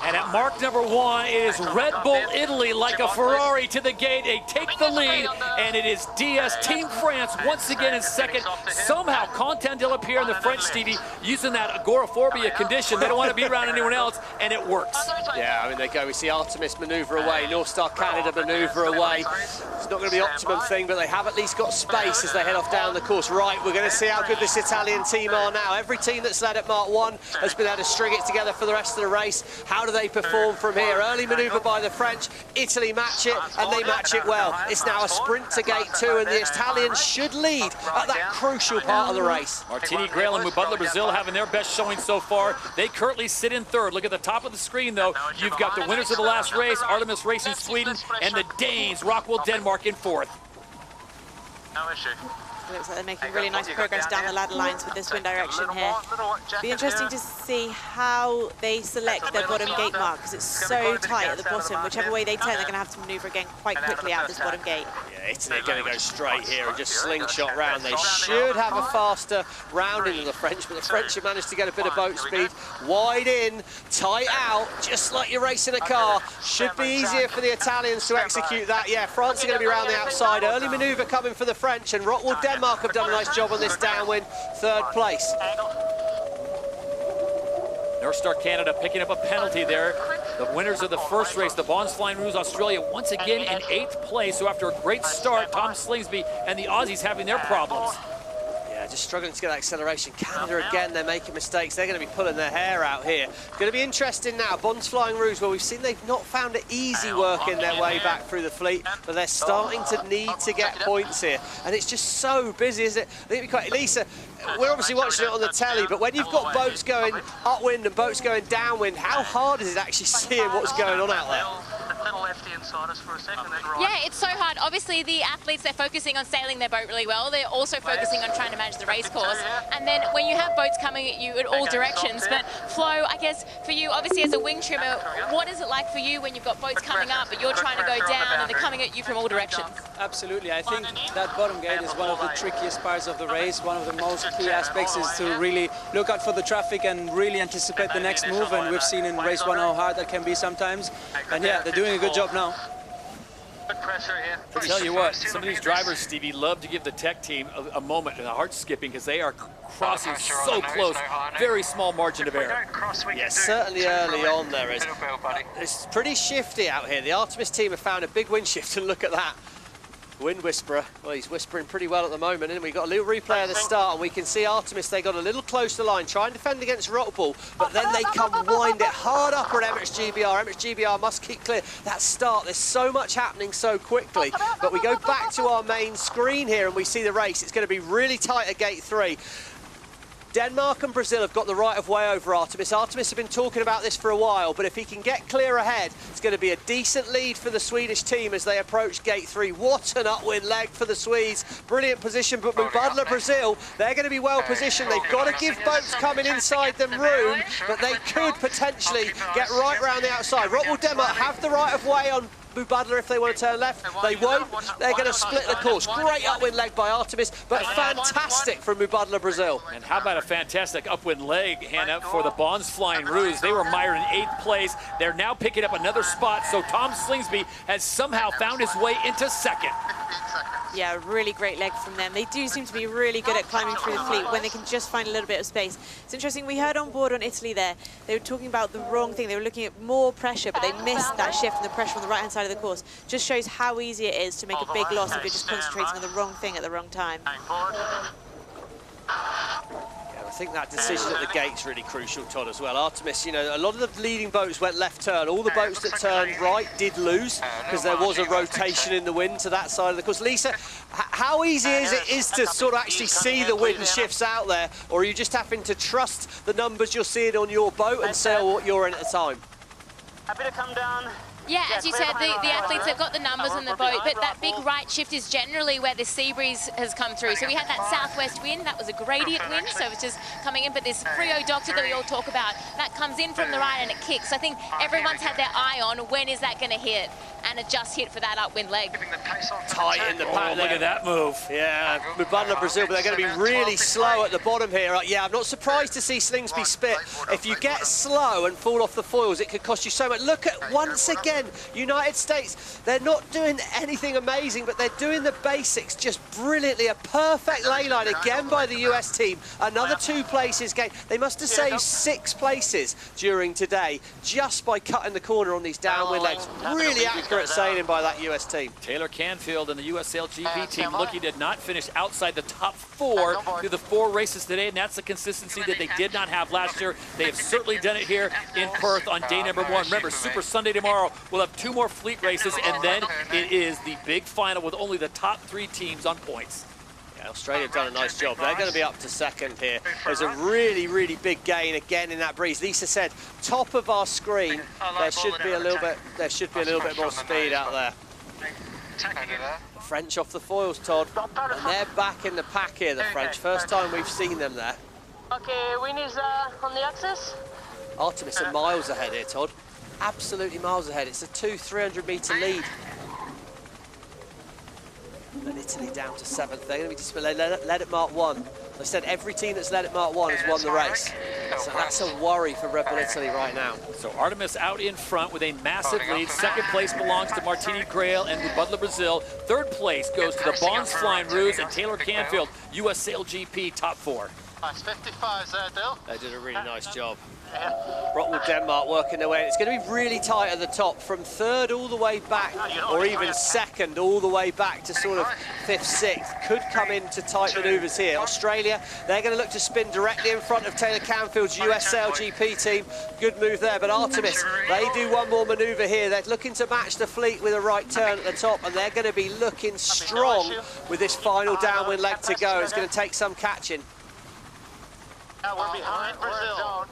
A: And at mark number 1, it is Red Bull Italy like a Ferrari to the gate. They take the lead, and it is DS Team France once again in second. Somehow, Contan de la Pierre and the French, Stevie, using that agoraphobia condition. They don't want to be around anyone else, and it works.
C: Yeah, I mean, they go. We see Artemis manoeuvre away, North Star Canada manoeuvre away. It's not going to be the optimum thing, but they have at least got space as they head off down the course. Right, we're going to see how good this Italian team are now. Every team that's led at Mark 1 has been able to string it together for the rest of the race. How do they perform from here? Early manoeuvre by the French. Italy match it, and they match it well. It's now a sprint to gate 2, and the Italians should lead at that crucial part of the race.
A: Martini Grail and Mubadala Brazil having their best showing so far. They currently sit in third. Look at the top of the screen, though. You've got the winners of the last race, Artemis Racing Sweden, and the Danes, Rockwell Denmark, in fourth.
D: No issue.
B: It looks like they're making really nice progress down the ladder lines with this wind direction here. Be interesting to see how they select their bottom gate mark, because it's so tight at the bottom. Whichever way they turn, they're going to have to manoeuvre again quite quickly out this bottom gate.
C: Yeah, Italy are going to go straight here and just slingshot round. They should have a faster rounding than the French, but the French have managed to get a bit of boat speed. Wide in, tight out, just like you're racing a car. Should be easier for the Italians to execute that. Yeah, France are going to be around the outside. Early manoeuvre coming for the French, and Rockwell Denmark have done a nice job on this downwind, third place.
A: North Star Canada picking up a penalty there. The winners of the first race, the Bonds Flying Rouge Australia, once again in 8th place. So after a great start, Tom Slingsby and the Aussies having their problems.
C: Yeah, just struggling to get that acceleration. Canada again, they're making mistakes. They're going to be pulling their hair out here. Going to be interesting now. Bonds Flying Rouge, well, we've seen they've not found it easy working their way back through the fleet, but they're starting to need to get points here. And it's just so busy, isn't it? I think we quite, Lisa, we're obviously watching it on the telly, but when you've got boats going upwind and boats going downwind, how hard is it actually seeing what's going on out there?
D: Little lefty inside us for a second, then right.
G: Yeah, it's so hard. Obviously, the athletes, they're focusing on sailing their boat really well. They're also focusing on trying to manage the race course. And then when you have boats coming at you in all directions, but Flo, I guess for you, obviously as a wing trimmer, what is it like for you when you've got boats coming up, but you're trying to go down and they're coming at you from all directions?
F: Absolutely. I think that bottom gate is one of the trickiest parts of the race. One of the most key aspects is to really look out for the traffic and really anticipate the next move. And we've seen in race 1 how hard that can be sometimes. And yeah, they're doing a good job now.
D: Good pressure here.
A: I tell you what, some of these drivers, Stevie, love to give the tech team a moment, a heart skipping, because they are crossing so close, very small margin of error.
C: Yeah, certainly early on there is. It's pretty shifty out here. The Artemis team have found a big wind shift, and look at that. Wind whisperer, well, he's whispering pretty well at the moment, and we got a little replay at the start, and we can see Artemis, they got a little close to the line, try and defend against Rockball, but then they come wind it hard up at Emirates GBR. Emirates GBR must keep clear. That start, there's so much happening so quickly, but we go back to our main screen here and we see the race. It's going to be really tight at gate 3. Denmark and Brazil have got the right of way over Artemis. Artemis have been talking about this for a while, but if he can get clear ahead, it's going to be a decent lead for the Swedish team as they approach gate 3. What an upwind leg for the Swedes. Brilliant position, but Mubadala Brazil, they're going to be well positioned. They've got to give boats coming inside them room, but they could potentially get right round the outside. Rockwell Denmark have the right of way on Mubadala if they want to turn left. They won't. They're going to split the course. Great upwind leg by Artemis, but fantastic from Mubadala Brazil.
A: And how about a fantastic upwind leg, Hannah, for the Bonds Flying Ruse. They were mired in 8th place. They're now picking up another spot, so Tom Slingsby has somehow found his way into 2nd.
B: Yeah, really great leg from them. They do seem to be really good at climbing through the fleet when they can just find a little bit of space. It's interesting, we heard on board on Italy there, they were talking about the wrong thing. They were looking at more pressure, but they missed that shift in the pressure on the right-hand side of the course. Just shows how easy it is to make a big loss if you're just concentrating on the wrong thing at the wrong time.
C: I think that decision at the gate's really crucial, Todd, as well. Artemis, you know, a lot of the leading boats went left turn. All the boats that turned right did lose because there was a rotation in the wind to that side of the course. Lisa, how easy is to sort of actually see the wind shifts out there, or are you just having to trust the numbers you're seeing on your boat and sail what you're in at the time?
I: Happy to come down.
G: Yeah, as you said, the athletes have got the numbers on the boat, but that big right shift is generally where the sea breeze has come through. So we had that southwest wind, that was a gradient wind, so it's just coming in, but this Frio Doctor that we all talk about, that comes in from the right and it kicks. So I think everyone's had their eye on when is that going to hit, and it just hit for that upwind leg.
C: Tight in the pack.
A: Look at that move.
C: Yeah, Mubadala Brazil, but they're going to be really slow at the bottom here. Yeah, I'm not surprised to see Slingsby spit. If you get slow and fall off the foils, it could cost you so much. Look at, once again, United States, they're not doing anything amazing, but they're doing the basics just brilliantly. A perfect ley line again by the US team. Another 2 places gained. They must have saved 6 places during today just by cutting the corner on these downwind legs. Really accurate sailing by that US team.
A: Taylor Canfield and the US SailGP team looking to not finish outside the top 4 through the 4 races today, and that's the consistency that they did not have last year. They have certainly done it here in Perth on day number 1. Remember, Super Sunday tomorrow, we'll have 2 more fleet races, and then it is the big final with only the top 3 teams on points.
C: Yeah, Australia have done a nice job. They're going to be up to 2nd here. There's a really, really big gain again in that breeze. Lisa said, top of our screen, there should be a little bit more speed out there. The French off the foils, Todd, and they're back in the pack here, the French. First time we've seen them there.
I: Okay, wind is on the axis.
C: Artemis are miles ahead here, Todd. Absolutely miles ahead. It's a 200-300 metre lead. And Italy down to 7th. They're going to be displayed. Led at Mark 1. I said every team that's led at Mark 1 has won the race. So that's a worry for Red Bull Italy right now.
A: So Artemis out in front with a massive lead. 2nd place belongs to Martini Grail and Mubadala Brazil. 3rd place goes to the Bonds Flying Ruse and Taylor Canfield, US SailGP top 4.
D: Nice 55s there, Dill.
C: They did a really nice job. Rockwool, Denmark working their way. It's going to be really tight at the top, from 3rd all the way back, or even 2nd all the way back to sort of 5th, 6th. Could come into tight manoeuvres here. Australia, they're going to look to spin directly in front of Taylor Canfield's US SailGP team. Good move there, but Artemis, they do one more manoeuvre here. They're looking to match the fleet with a right turn at the top, and they're going to be looking strong with this final downwind leg to go. It's going to take some catching.
D: We're behind Brazil.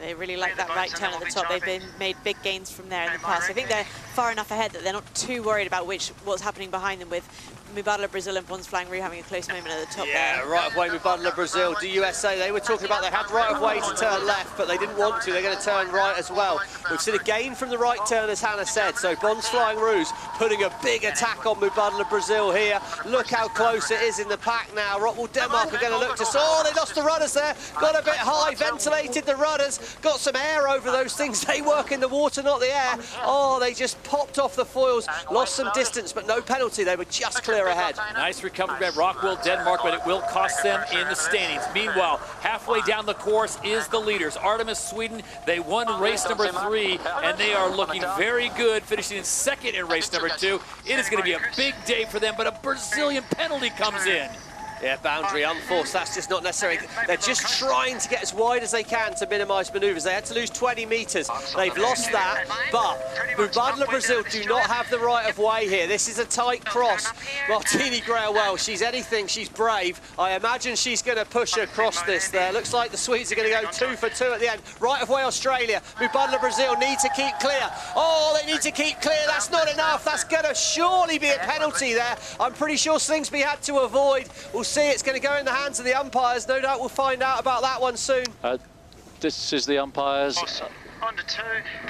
B: They really like that right turn at the top. They've made big gains from there in the past. I think they're far enough ahead that they're not too worried about what's happening behind them, with Mubadala Brazil and Bonds Flying Ruse having a close moment at the top there.
C: Yeah, right of way Mubadala Brazil to USA. They were talking about they had right of way to turn left, but they didn't want to. They're going to turn right as well. We've seen a gain from the right turn, as Hannah said. So Bonds Flying Ruse putting a big attack on Mubadala Brazil here. Look how close it is in the pack now. Rockwool, Denmark are going to look to... Oh, they lost the rudders there. Got a bit high, ventilated the rudders. Got some air over those things. They work in the water, not the air. Oh, they just popped off the foils. Lost some distance, but no penalty. They were just clear ahead.
A: Nice recovery by Rockwool, Denmark, but it will cost them in the standings. Meanwhile, halfway down the course is the leaders. Artemis, Sweden, they won race number 3, and they are looking very good, finishing in 2nd in race number 2. It is going to be a big day for them, but a Brazilian penalty comes in.
C: Yeah, boundary unforced, that's just not necessary. They're just trying to get as wide as they can to minimise manoeuvres. They had to lose 20 metres. They've lost that, but Mubadala Brazil do not have the right of way here. This is a tight cross. Martini Grail, well, she's anything, she's brave. I imagine she's going to push across this there. Looks like the Swedes are going to go 2 for 2 at the end. Right of way Australia. Mubadala Brazil need to keep clear. Oh, they need to keep clear. That's not enough. That's going to surely be a penalty there. I'm pretty sure Slingsby had to avoid. We'll see. It's going to go in the hands of the umpires. No doubt we'll find out about that one soon.
H: This is the umpires.
I: Under 2.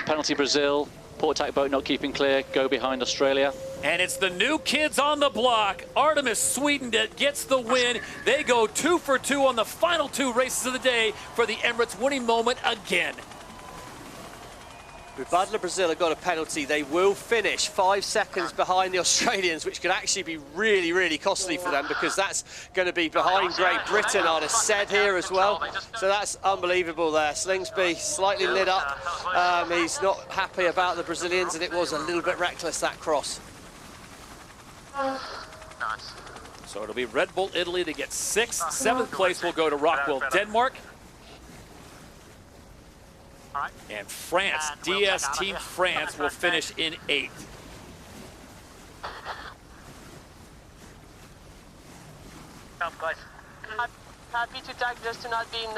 H: Penalty Brazil. port attack boat not keeping clear, go behind Australia.
A: And it's the new kids on the block. Artemis Sweden that gets the win. They go 2 for 2 on the final 2 races of the day for the Emirates winning moment again.
C: Badla Brazil have got a penalty. They will finish 5 seconds behind the Australians, which could actually be really, really costly for them because that's going to be behind Great Britain, I'd have said here as well. So that's unbelievable there. Slingsby slightly lit up. He's not happy about the Brazilians, and it was a little bit reckless, that cross.
A: So it'll be Red Bull Italy to get 6th. 7th place will go to Rockwell, Denmark. And France, DS Team France, will finish in 8th.
I: Happy to tag just to not be in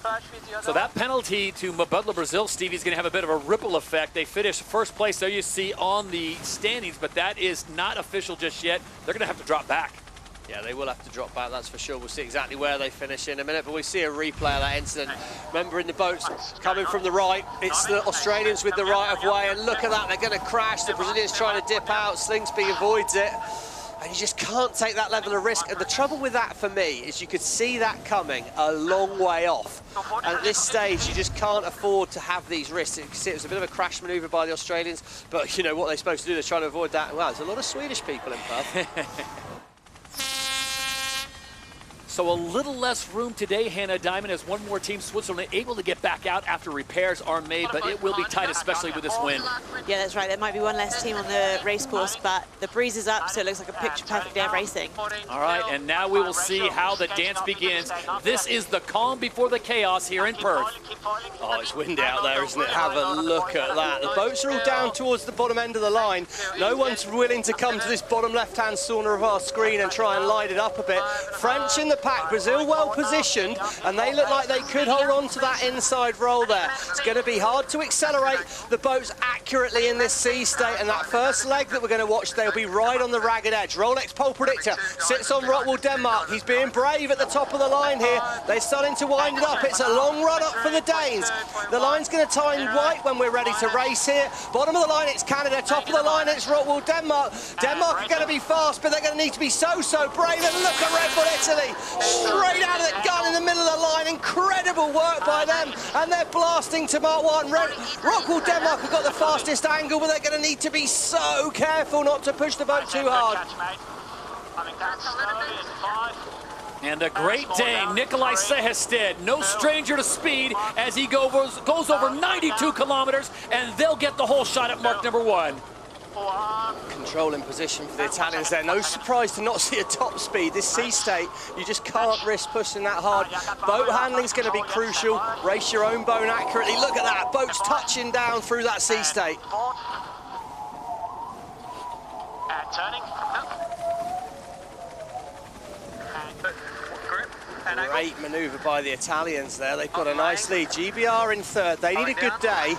I: crash with the other.
A: So that penalty to Mabudla Brazil, Stevie's going to have a bit of a ripple effect. They finished 1st place, there you see on the standings, but that is not official just yet. They're going to have to drop back.
C: Yeah, they will have to drop back, that's for sure. We'll see exactly where they finish in a minute, but we see a replay of that incident. Remember, in the boats coming from the right, it's the Australians with the right of way, and look at that, they're going to crash. The Brazilians trying to dip out, Slingsby avoids it, and you just can't take that level of risk. And the trouble with that for me is you could see that coming a long way off. And at this stage, you just can't afford to have these risks. You can see it was a bit of a crash manoeuvre by the Australians, but you know what they're supposed to do, they're trying to avoid that. Well, there's a lot of Swedish people in Perth.
A: So a little less room today, Hannah Diamond, as one more team, Switzerland, able to get back out after repairs are made, but it will be tight, especially with this win.
B: Yeah, that's right. There might be one less team on the race course, but the breeze is up, so it looks like a picture-perfect day of racing.
A: All right, and now we will see how the dance begins. This is the calm before the chaos here in Perth.
C: Oh, it's windy out there, isn't it? Have a look at that. The boats are all down towards the bottom end of the line. No one's willing to come to this bottom left-hand corner of our screen and try and light it up a bit. French in the pack, Brazil well positioned, and they look like they could hold on to that inside roll there. It's going to be hard to accelerate the boats accurately in this sea state, and that first leg that we're going to watch, they'll be right on the ragged edge. Rolex pole predictor sits on Rockwell, Denmark. He's being brave at the top of the line here. They're starting to wind it up. It's a long run up for the Danes. The line's going to tie in white when we're ready to race here. Bottom of the line, it's Canada. Top of the line, it's Rockwell, Denmark. Denmark are going to be fast, but they're going to need to be so brave. And look at Red Bull Italy. Straight out of the gun in the middle of the line. Incredible work by them. And they're blasting to Mark 1. Rockwell, Denmark have got the fastest angle, but they're going to need to be so careful not to push the boat too hard.
A: And the Great Dane, Nikolai Sehested, no stranger to speed as he goes over 92 kilometers, and they'll get the whole shot at mark number 1.
C: Controlling position for the Italians there. No surprise to not see a top speed. This sea state, you just can't risk pushing that hard. Boat handling's going to be crucial. Race your own boat accurately. Look at that. Boats touching down through that sea state.
D: Turning.
C: Great manoeuvre by the Italians there. They've got a nice lead. GBR in 3rd. They need a good day.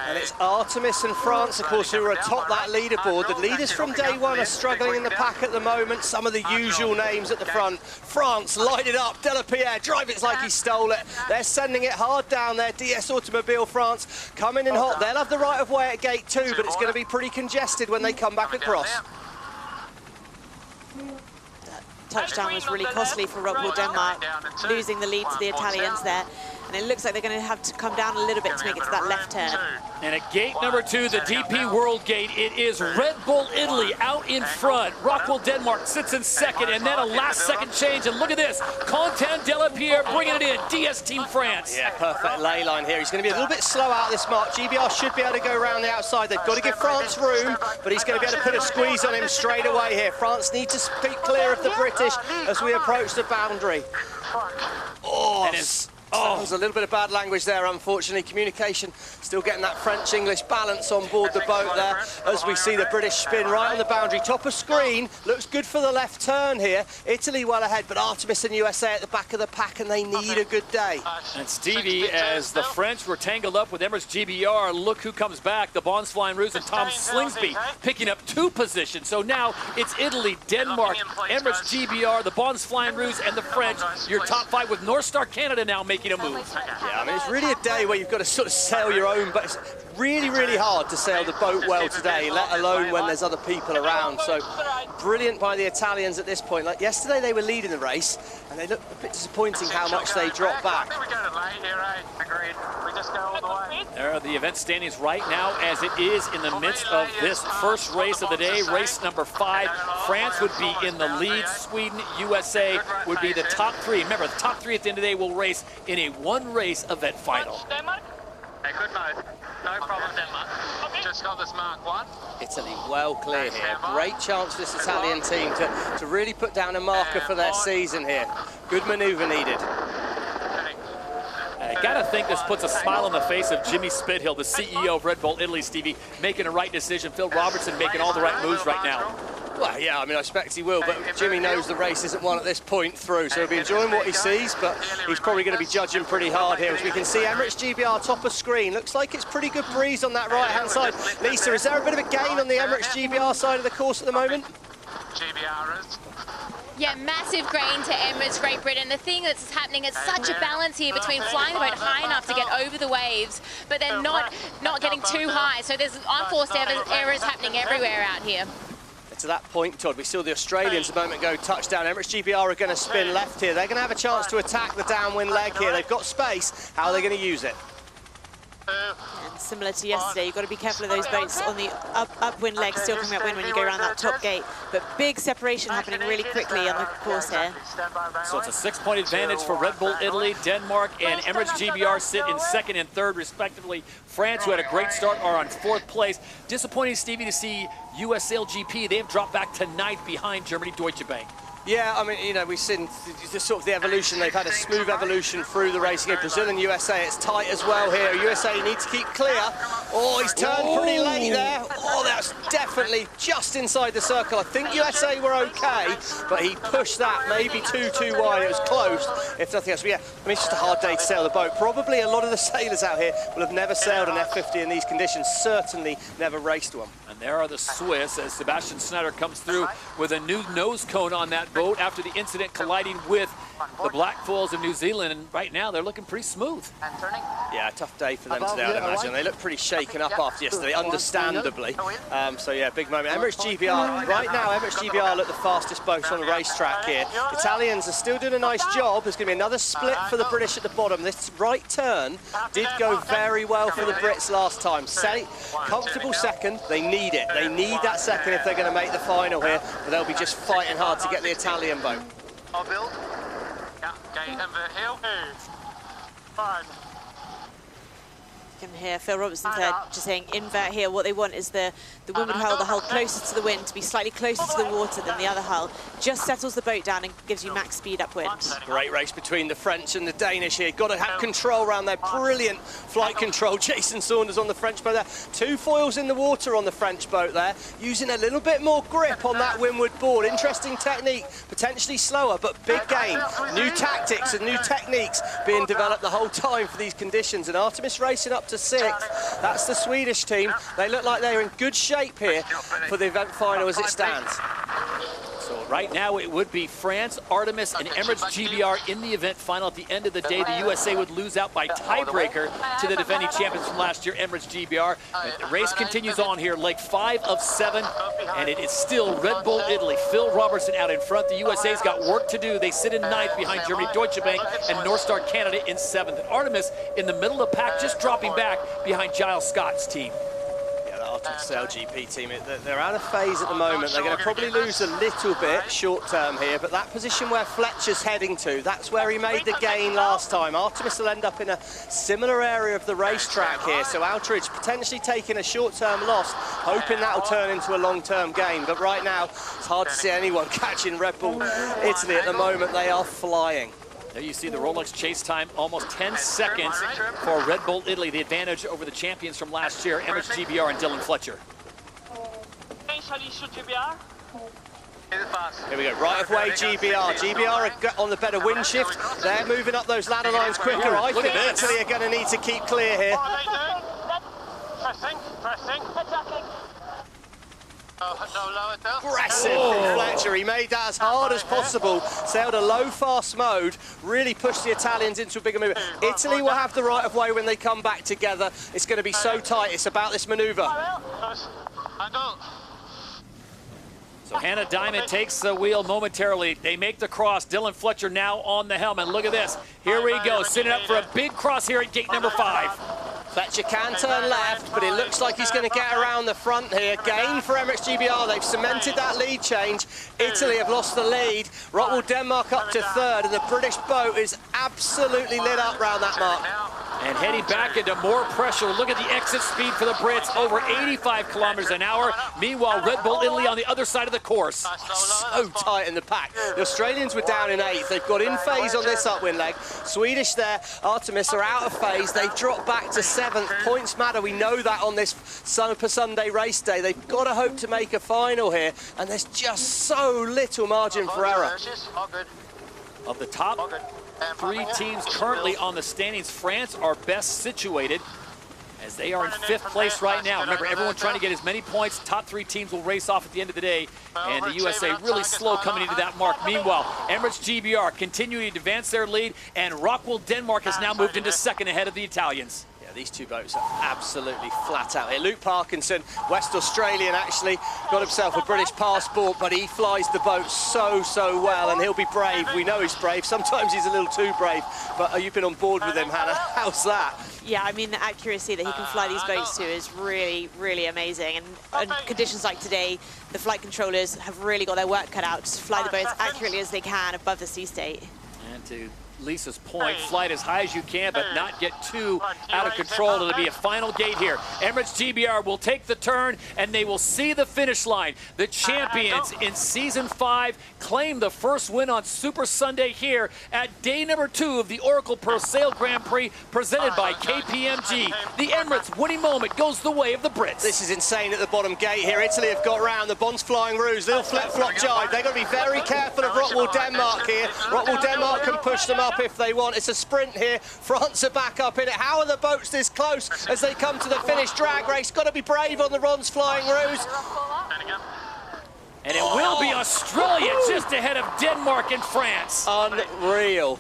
C: And it's Artemis and France, of course, who are atop that leaderboard. The leaders from day 1 are struggling in the pack at the moment. Some of the usual names at the front. France lighted up. Delapierre, drive it like he stole it. They're sending it hard down there. DS Automobile France coming in hot. They'll have the right of way at gate 2, but it's going to be pretty congested when they come back across.
B: Touchdown was really costly for Rockwell, Denmark, losing the lead to the Italians there. And it looks like they're going to have to come down a little bit to make it to that left turn.
A: And at gate number 2, the DP World Gate, it is Red Bull Italy out in front. Rockwell, Denmark sits in 2nd, and then a last-second change. And look at this, Quentin Delapierre bringing it in, DS Team France.
C: Yeah, perfect lay line here. He's going to be a little bit slow out of this mark. GBR should be able to go around the outside. They've got to give France room, but he's going to be able to put a squeeze on him straight away here. France need to keep clear of the British as we approach the boundary. Oh, that was a little bit of bad language there, unfortunately. Communication, still getting that French-English balance on board the boat there as we see the British spin right on the boundary. Top of screen, looks good for the left turn here. Italy well ahead, but Artemis and USA at the back of the pack, and they need a good day.
A: And Stevie, as the French were tangled up with Emirates GBR, look who comes back. The Bons Flying Roos and Tom Slingsby picking up 2 positions. So now it's Italy, Denmark, Emirates GBR, the Bons Flying Roos, and the French. Your top 5 with North Star Canada now making a move.
C: Yeah, I mean, it's really a day where you've got to sort of sail your own, but really, really hard to sail the boat well today, let alone when there's other people around. So brilliant by the Italians at this point. Like yesterday, they were leading the race, and they looked a bit disappointing how much they dropped back.
A: There are the event standings right now as it is in the midst of this first race of the day, race number 5. France would be in the lead. Sweden, USA would be the top 3. Remember, the top 3 at the end of the day will race in a one-race event final.
D: Hey, good move. No problem, Denmark. Just got this mark 1.
C: Italy well clear here. Great chance for this Italian team to really put down a marker for their season here. Good manoeuvre needed.
A: I gotta think this puts a smile on the face of Jimmy Spithill, the CEO of Red Bull Italy, Stevie, making a right decision. Phil Robertson making all the right moves right now.
C: Well, yeah, I mean, I expect he will, but Jimmy knows the race isn't won at this point through, so he'll be enjoying what he sees, but he's probably going to be judging pretty hard here. As we can see, Emirates GBR top of screen. Looks like it's pretty good breeze on that right-hand side. Lisa, is there a bit of a gain on the Emirates GBR side of the course at the moment?
D: GBR is.
G: Yeah, massive grain to Emirates, Great Britain. The thing that's happening, it's such a balance here between flying the boat high enough to get over the waves, but then not getting too high. So there's unforced errors happening everywhere out here.
C: To that point, Todd, we saw the Australians a moment ago touchdown. Emirates GBR are going to spin left here. They're going to have a chance to attack the downwind leg here. They've got space. How are they going to use it?
B: And similar to yesterday, you've got to be careful of those boats on the upwind leg still coming upwind when you go around that top gate. But big separation happening really quickly on the course here.
A: So it's a 6-point advantage for Red Bull Italy. Denmark and Emirates GBR sit in 2nd and 3rd respectively. France, who had a great start, are on 4th place. Disappointing, Stevie, to see US SailGP. They've dropped back to 9th behind Germany, Deutsche Bank.
C: Yeah, I mean, you know, we've seen the sort of the evolution. They've had a smooth evolution through the race. Again, Brazil and USA, it's tight as well here. USA need to keep clear. Oh, he's turned pretty late there. Oh, that's definitely just inside the circle. I think USA were okay, but he pushed that maybe too wide. It was close, if nothing else. But yeah, I mean, it's just a hard day to sail the boat. Probably a lot of the sailors out here will have never sailed an F50 in these conditions, certainly never raced one.
A: And there are the Swiss as Sebastian Schneider comes through with a new nose cone on that boat after the incident colliding with the Black Foils of New Zealand, and right now they're looking pretty smooth.
C: Yeah, a tough day for them today, I'd imagine. They look pretty shaken up after yesterday, understandably. So yeah, big moment. Emirates GBR, right now Emirates GBR look the fastest boat on the racetrack here. Italians are still doing a nice job. There's going to be another split for the British at the bottom. This right turn did go very well for the Brits last time. Comfortable 2nd, they need it. They need that 2nd if they're going to make the final here, but they'll be just fighting hard to get the Italian boat.
D: I'll build. Yeah, gate invert hill. 5.
B: You can hear Phil Robertson there just saying invert here. What they want is the windward hull, the hull closest to the wind, to be slightly closer to the water than the other hull. Just settles the boat down and gives you max speed upwind.
C: Great race between the French and the Danish here. Got to have control around there. Brilliant flight control. Jason Saunders on the French boat there. 2 foils in the water on the French boat there. Using a little bit more grip on that windward board. Interesting technique. Potentially slower, but big gain. New tactics and new techniques being developed the whole time for these conditions. And Artemis racing up to 6th. That's the Swedish team. They look like they're in good shape here for the event final as it stands.
A: So right now it would be France, Artemis, and Emirates GBR in the event final. At the end of the day, the USA would lose out by tiebreaker to the defending champions from last year, Emirates GBR. The race continues on here, leg 5 of 7, and it is still Red Bull Italy. Phil Robertson out in front. The USA's got work to do. They sit in 9th behind Germany, Deutsche Bank, and North Star Canada in 7th. And Artemis in the middle of the pack, just dropping back behind Giles Scott's team.
C: SailGP team, they're out of phase at the moment. They're going to probably lose a little bit short term here, but that position where Fletcher's heading to, that's where he made the gain last time. Artemis will end up in a similar area of the racetrack here, so Outridge potentially taking a short-term loss, hoping that'll turn into a long-term gain. But right now, it's hard to see anyone catching Red Bull Italy at the moment. They are flying.
A: There you see the Rolex chase time, almost 10 seconds for Red Bull Italy, the advantage over the champions from last year, Emirates GBR and Dylan Fletcher.
C: Here we go, right of way GBR. GBR are on the better wind shift. They're moving up those ladder lines quicker. I think Italy are going to need to keep clear here.
D: Pressing.
C: Aggressive from Fletcher. He made that as hard as possible. Sailed a low, fast mode. Really pushed the Italians into a bigger move. Italy will have the right of way when they come back together. It's going to be so tight. It's about this manoeuvre.
A: So Hannah Diamond takes the wheel momentarily. They make the cross. Dylan Fletcher now on the helm. And look at this. Here we go. Setting up for a big cross here at gate number 5.
C: Fletcher can turn left, but it looks like he's going to get around the front here. Gain for Emirates GBR. They've cemented that lead change. Italy have lost the lead. Rockwool Denmark up to 3rd, and the British boat is absolutely lit up round that mark.
A: And heading back into more pressure. Look at the exit speed for the Brits, over 85 kilometers an hour. Meanwhile, Red Bull Italy on the other side of the course.
C: So tight in the pack. The Australians were down in 8th. They've got in phase on this upwind leg. Swedish there, Artemis are out of phase. They've dropped back to 7th. Points matter. We know that on this Super Sunday race day. They've got to hope to make a final here, and there's just so little margin for error.
A: Of the top 3 teams currently on the standings, France are best situated as they are in 5th place right now. Remember, everyone trying to get as many points. Top 3 teams will race off at the end of the day, and the USA really slow coming into that mark. Meanwhile, Emirates GBR continuing to advance their lead, and Rockwool Denmark has now moved into 2nd ahead of the Italians.
C: These two boats are absolutely flat out here. Luke Parkinson, West Australian, actually got himself a British passport, but he flies the boat so well, and he'll be brave. We know he's brave. Sometimes he's a little too brave, but you've been on board with him, Hannah. How's that?
B: Yeah, I mean, the accuracy that he can fly these boats to is really amazing. And conditions like today, the flight controllers have really got their work cut out to fly the boats accurately as they can above the sea state.
A: And to Lisa's point, flight as high as you can, but not get too out of control. It'll be a final gate here. Emirates GBR will take the turn, and they will see the finish line. The champions in Season 5 claim the first win on Super Sunday here at day number 2 of the Oracle Perth Sail Grand Prix, presented by KPMG. The Emirates winning moment goes the way of the Brits.
C: This is insane at the bottom gate here. Italy have got round. The Bond's Flying Ruse, little flip-flop jibe. They've got to be very careful of Rockwool Denmark here. Rockwool Denmark can push them up if they want. It's a sprint here. France are back up in it. How are the boats this close as they come to the finish drag race? Got to be brave on the Bond's Flying Ruse.
A: And it will be Australia just ahead of Denmark and France.
C: Unreal.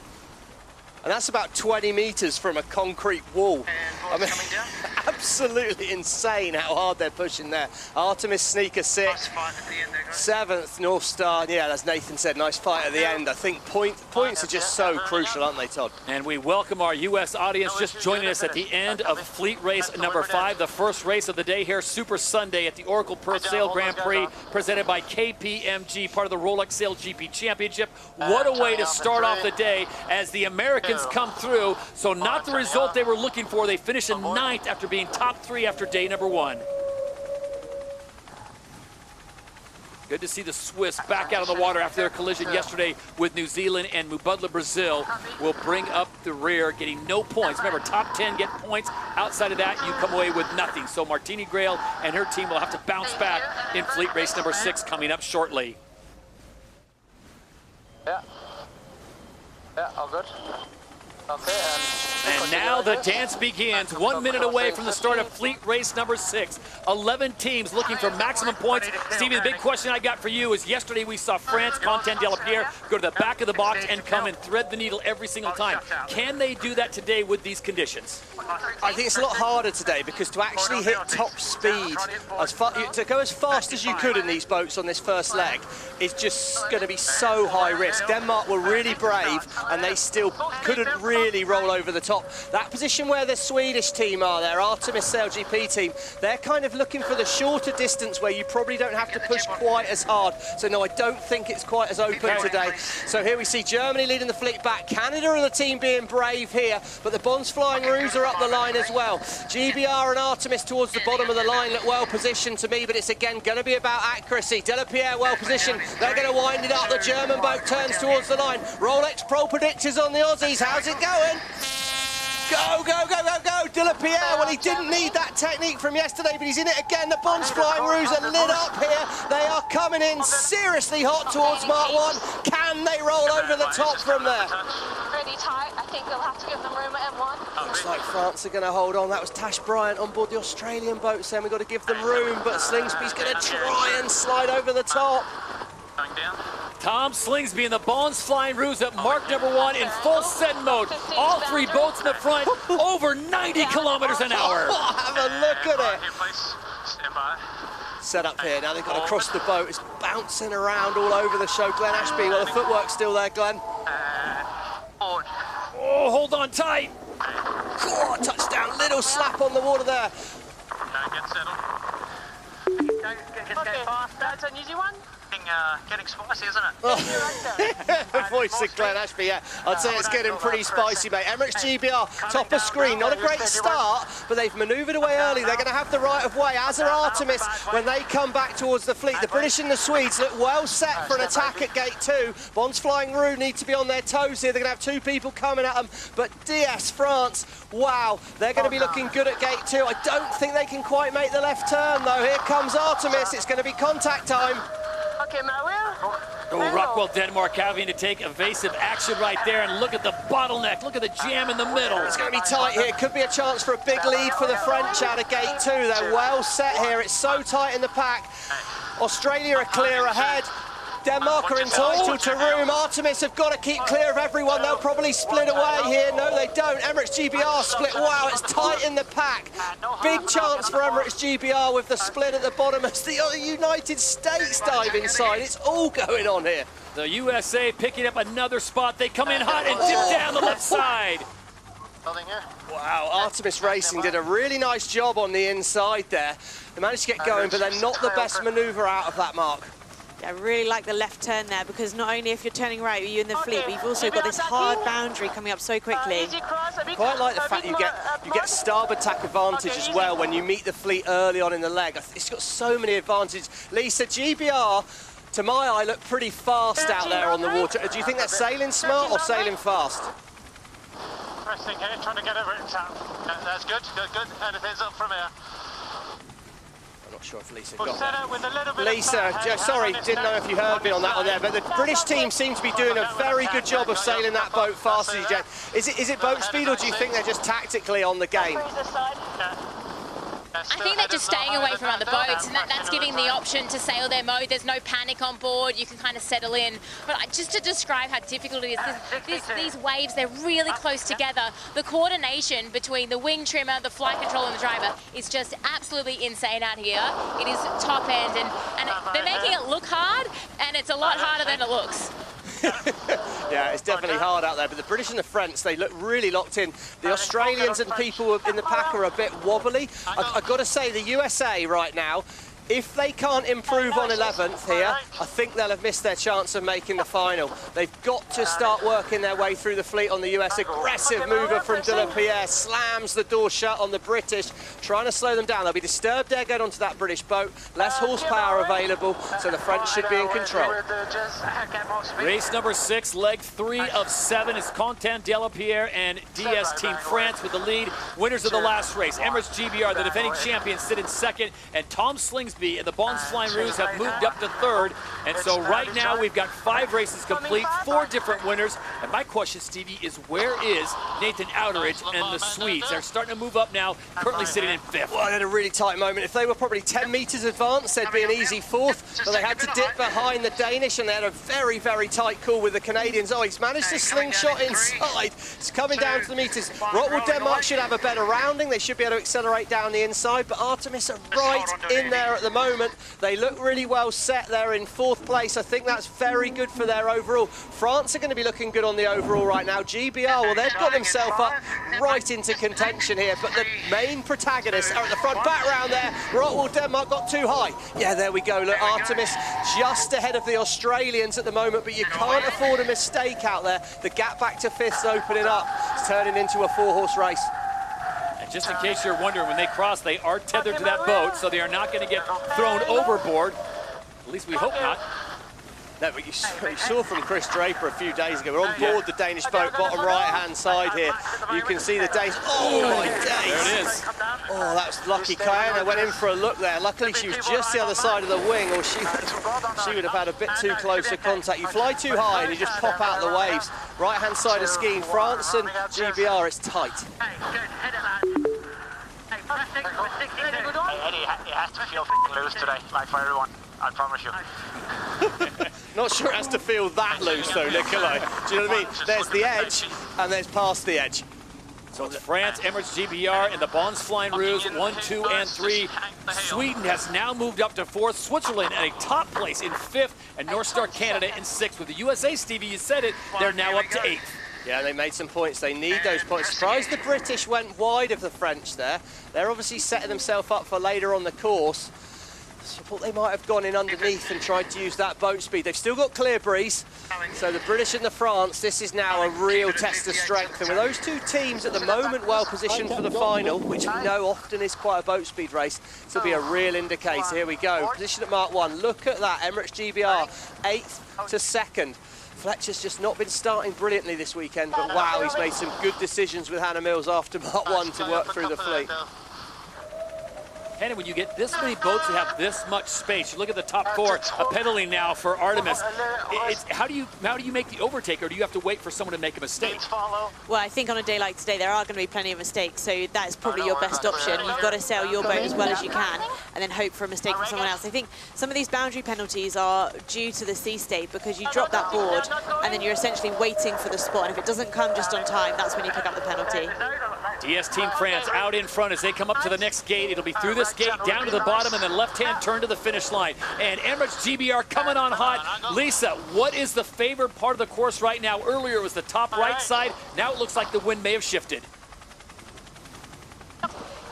C: And that's about 20 meters from a concrete wall. I mean, absolutely insane how hard they're pushing there. Artemis Sneaker 6th, 7th North Star. Yeah, as Nathan said, nice fight at the end. I think points are just so crucial, aren't they, Todd?
A: And we welcome our U.S. audience just joining us at the end of fleet race number 5, the first race of the day here, Super Sunday at the Oracle Perth Sail Grand Prix, presented by KPMG, part of the Rolex SailGP Championship. What a way to start off the day as the Americans come through. So not the result they were looking for. They finished in 9th after being top 3 after day number 1. Good to see the Swiss back out of the water after their collision yesterday with New Zealand, and Mubadala Brazil will bring up the rear, getting no points. Remember, top 10 get points. Outside of that, you come away with nothing. So Martini Grail and her team will have to bounce back in fleet race number 6 coming up shortly.
D: Yeah, all good. Okay,
A: and now the dance begins. 1 minute away from the start of fleet race number 6. 11 teams looking for maximum points. Stevie, the big question I got for you is yesterday we saw France, Quentin Delapierre, go to the back of the box and come and thread the needle every single time. Can they do that today with these conditions?
C: I think it's a lot harder today because to actually hit top speed, to go as fast as you could in these boats on this first leg is just going to be so high risk. Denmark were really brave and they still couldn't really roll over the top. That position where the Swedish team are there, Artemis SailGP team, they're kind of looking for the shorter distance where you probably don't have to push quite as hard. So no, I don't think it's quite as open today. So here we see Germany leading the fleet back. Canada are the team being brave here, but the Bond's Flying Ruse are up the line as well. GBR and Artemis towards the bottom of the line look well positioned to me, but it's again going to be about accuracy. Delapierre well positioned. They're going to wind it up. The German boat turns towards the line. Rolex Pro predictors on the Aussies. How's it going? Go, go, go, go, go. Delapierre, well, he didn't need that technique from yesterday, but he's in it again. The Bond's Flying Ruse are lit up here. They are coming in seriously hot towards Mark 1. Can they roll over the top from there?
I: really tight. I think they'll have to give them room at M1.
C: Looks like France are going to hold on. That was Tash Bryant on board the Australian boat saying we've got to give them room, but Slingsby's going to try and slide over the top.
D: Going down.
A: Tom Slingsby in the Bones Flying Ruse at mark #1 in full send mode. All 3 boats in the front, over 90 kilometers an hour.
C: Have a look at it.
D: Here, please. Stand by.
C: Set up here. Now they've got to cross the boat. It's bouncing around all over the show. Glenn Ashby, well, the footwork's still there, Glenn.
D: Forward.
A: Oh, hold on tight.
C: Oh, touchdown. Little slap on the water there.
D: Get settled.
I: Okay, that's an easy one.
D: Getting spicy, isn't it?
C: The voice of Glenn Ashby, yeah. I'd say it's getting pretty spicy, mate. Emirates GBR, top of screen. Not a great start, but they've manoeuvred away early. They're going to have the right of way, as are Artemis, when they come back towards the fleet. The British and the Swedes look well set for an attack at gate 2. Bones Flying Rue need to be on their toes here. They're going to have 2 people coming at them, but DS France, wow, they're going to be looking good at gate 2. I don't think they can quite make the left turn, though. Here comes Artemis. It's going to be contact time.
I: Okay, my wheel.
A: Oh, Rockwell, Denmark having to take evasive action right there, and look at the bottleneck. Look at the jam in the middle.
C: It's going to be tight here. Could be a chance for a big lead for the French out of gate 2. They're well set here. It's so tight in the pack. Australia are clear ahead. Denmark are entitled to room. Artemis have got to keep clear of everyone. They'll probably split away here. No, they don't. Emirates GBR split. Wow, it's tight in the pack. Big chance for Emirates GBR with the split at the bottom as the United States dive inside. It's all going on here.
A: The USA picking up another spot. They come in hot and dip down the left side.
D: Building here.
C: Wow, Artemis Racing did a really nice job on the inside there. They managed to get going, but they're not the best manoeuvre out of that mark.
B: Yeah, I really like the left turn there, because not only if you're turning right, you're in the fleet, but you've also got this hard boundary coming up so quickly.
C: Quite like the fact you get starboard tack advantage as well when you meet the fleet early on in the leg. It's got so many advantages. Lisa, GBR, to my eye, look pretty fast out there on the water. Do you think they're sailing smart or sailing fast?
D: Resting here, trying to get over it. That's good, good. Anything's up from here.
C: I'm not sure if Lisa got
D: Set it with a little bit
C: Lisa, sorry, didn't know if you heard me on that one there, but the British team seems to be doing a very good job of sailing that boat fast, Jen. Is it boat speed, or do you think they're just tactically on the game?
G: I think they're just staying away from other boats, and that's giving the option to sail their mode. There's no panic on board. You can kind of settle in. But just to describe how difficult it is, these waves, they're really close together. The coordination between the wing trimmer, the flight controller, and the driver is just absolutely insane out here. It is top end, and they're making it look hard, and it's a lot harder than it looks.
C: Yeah, it's definitely hard out there, but the British and the French, they look really locked in. The Australians and people in the pack are a bit wobbly. I've got to say, the USA right now, if they can't improve on 11th here, I think they'll have missed their chance of making the final. They've got to start working their way through the fleet on the US. Aggressive mover from De La Pierre, slams the door shut on the British, trying to slow them down. They'll be disturbed there going onto that British boat. Less horsepower available, so the French should be in control.
A: Race number 6, leg 3 of 7 is Quentin De La Pierre and DS Team France with the lead. Winners of the last race, Emirates GBR, the defending champions, sit in second, and Tom Slingsby and the Bones Flying Ruse have moved up to third. And so right now we've got 5 races complete, 4 different winners. And my question, Stevie, is where is Nathan Outeridge and the Swedes? They're starting to move up now, currently sitting in 5th.
C: Well, they had a really tight moment. If they were probably 10 metres advanced, they'd be an easy 4th, but they had to dip behind the Danish, and they had a very, very tight call with the Canadians. Oh, he's managed to slingshot inside. It's coming down to the metres. Rockwool Denmark should have a better rounding. They should be able to accelerate down the inside, but Artemis are right in there at the moment. They look really well set there in 4th place. I think that's very good for their overall. France are going to be looking good on the overall right now. GBR, well, they've got themselves up right into contention here, but the main protagonists are at the front. Back round there, Rockwool Denmark got too high. Yeah, there we go. Look, Artemis just ahead of the Australians at the moment, but you can't afford a mistake out there. The gap back to 5th's opening up. It's turning into a 4-horse race.
A: Just in case you're wondering, when they cross, they are tethered to that boat, so they are not going to get thrown overboard. At least we hope not.
C: No, but you saw from Chris Draper a few days ago. We're on board the Danish boat, bottom right-hand side here. You can see the Danish. Oh, my days.
A: There it is.
C: Oh, that's lucky. Kayana went in for a look there. Luckily, she was just the other side of the wing, or she would have had a bit too close a contact. You fly too high and you just pop out the waves. Right-hand side of skiing, France and GBR, it's tight.
D: Eddie, it has to feel loose today, like for everyone. I promise you.
C: Not sure it has to feel that loose though, Nikolai. Do you know what I mean? There's the edge, and there's past the edge.
A: So it's France, Emirates GBR, and the Bondsflying Rouge, 1, 2, and 3. Sweden has now moved up to 4th. Switzerland at a top place in 5th, and North Star Canada in 6th. With the USA, Stevie, you said it, they're now up to 8th.
C: Yeah, they made some points. They need those points. Surprised the British went wide of the French there. They're obviously setting themselves up for later on the course. So I thought they might have gone in underneath and tried to use that boat speed. They've still got clear breeze. So the British and the France, this is now a real test of strength. And with those two teams at the moment well positioned for the final, which we know often is quite a boat speed race, this will be a real indicator. Here we go. Position at Mark 1. Look at that. Emirates GBR, 8th to 2nd. Fletcher's just not been starting brilliantly this weekend, but wow, he's made some good decisions with Hannah Mills after Mark 1 to work through the fleet.
A: Hannah, when you get this many boats that have this much space, you look at the top 4, a penalty now for Artemis. How do you make the overtake, or do you have to wait for someone to make a mistake?
B: Well, I think on a day like today, there are going to be plenty of mistakes, so that's probably your best option. You've got to sail your boat as well as you can, and then hope for a mistake from someone else. I think some of these boundary penalties are due to the sea state, because you drop that board, and then you're essentially waiting for the spot, and if it doesn't come just on time, that's when you pick up the penalty.
A: DS Team France out in front as they come up to the next gate. It'll be through this gate, down to the bottom, and then left-hand turn to the finish line. And Emirates GBR coming on hot. Lisa, what is the favored part of the course right now? Earlier it was the top right side. Now it looks like the wind may have shifted.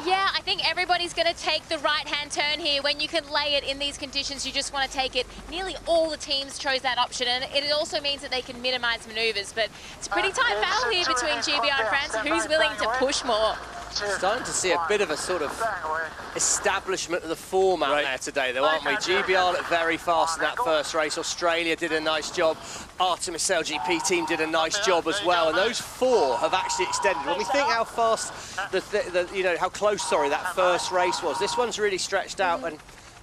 G: Yeah, I think everybody's going to take the right-hand turn here. When you can lay it in these conditions, you just want to take it. Nearly all the teams chose that option, and it also means that they can minimize maneuvers. But it's a pretty tight battle here between GBR and France. Who's willing to push more?
C: Starting to see a bit of a sort of establishment of the format there today, though, aren't we? GBR looked very fast in that first race. Australia did a nice job. Artemis SailGP team did a nice job as well. And those 4 have actually extended. When we think how fast, how close, that first race was, this one's really stretched out. And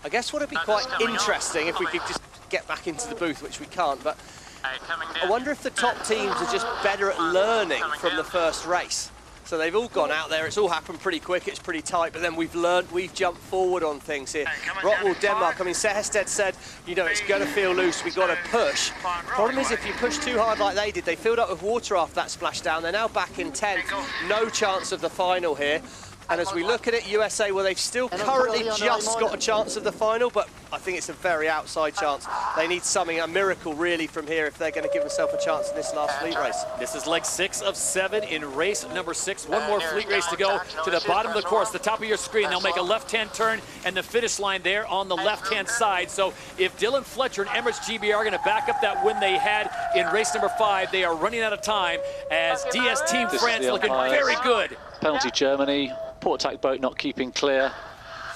C: I guess what would be quite interesting if we could just get back into the booth, which we can't. But I wonder if the top teams are just better at learning from the first race. So they've all gone out there, it's all happened pretty quick, it's pretty tight, but then we've learned, we've jumped forward on things here. Rockwool, Denmark, I mean, Sehested said, it's going to feel loose, we've got to push. Problem is, if you push too hard like they did, they filled up with water after that splashdown. They're now back in 10th, no chance of the final here. And as we look at it, USA, well, they've still currently just got a chance of the final, but I think it's a very outside chance. They need something, a miracle, really, from here if they're going to give themselves a chance in this last fleet race.
A: This is leg 6 of 7 in race number 6. One more fleet race to go to the bottom of the course, the top of your screen. They'll make a left-hand turn, and the finish line there on the left-hand side. So if Dylan Fletcher and Emirates GBR are going to back up that win they had in race number 5, they are running out of time as DS Team France looking very good.
H: Penalty Germany. Port attack boat not keeping clear.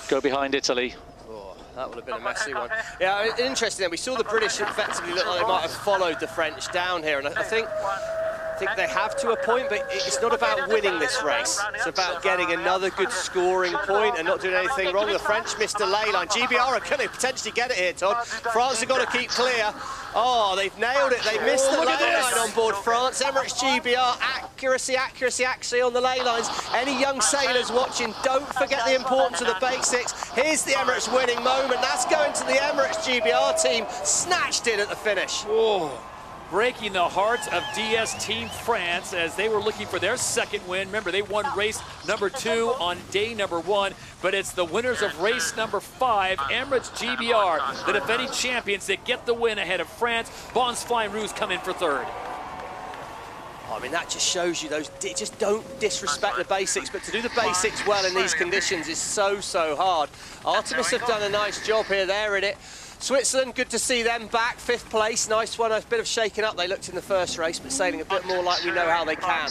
H: Go behind Italy.
C: Oh, that would have been a messy one. Yeah, interesting. We saw the British effectively look like they might have followed the French down here, and I think they have to a point, but it's not about winning this race. It's about getting another good scoring point and not doing anything wrong. The French missed a lay line. GBR are going to potentially get it here, Todd. France have got to keep clear. Oh, they've nailed it. They missed the lay line on board France. Emirates GBR, accuracy actually on the lay lines. Any young sailors watching, don't forget the importance of the basics. Here's the Emirates winning moment. That's going to the Emirates GBR team. Snatched it at the finish.
A: Whoa. Breaking the hearts of DS Team France as they were looking for their second win. Remember, they won race number 2 on day number 1, but it's the winners of race number 5, Emirates GBR, the defending champions, that get the win ahead of France. Bondsflying Rouge come in for 3rd.
C: I mean, that just shows you just don't disrespect the basics, but to do the basics well in these conditions is so hard. Artemis have done a nice job here, they're in it. Switzerland, good to see them back, 5th place, nice one, a bit of shaking up they looked in the first race, but sailing a bit more like we know how they can.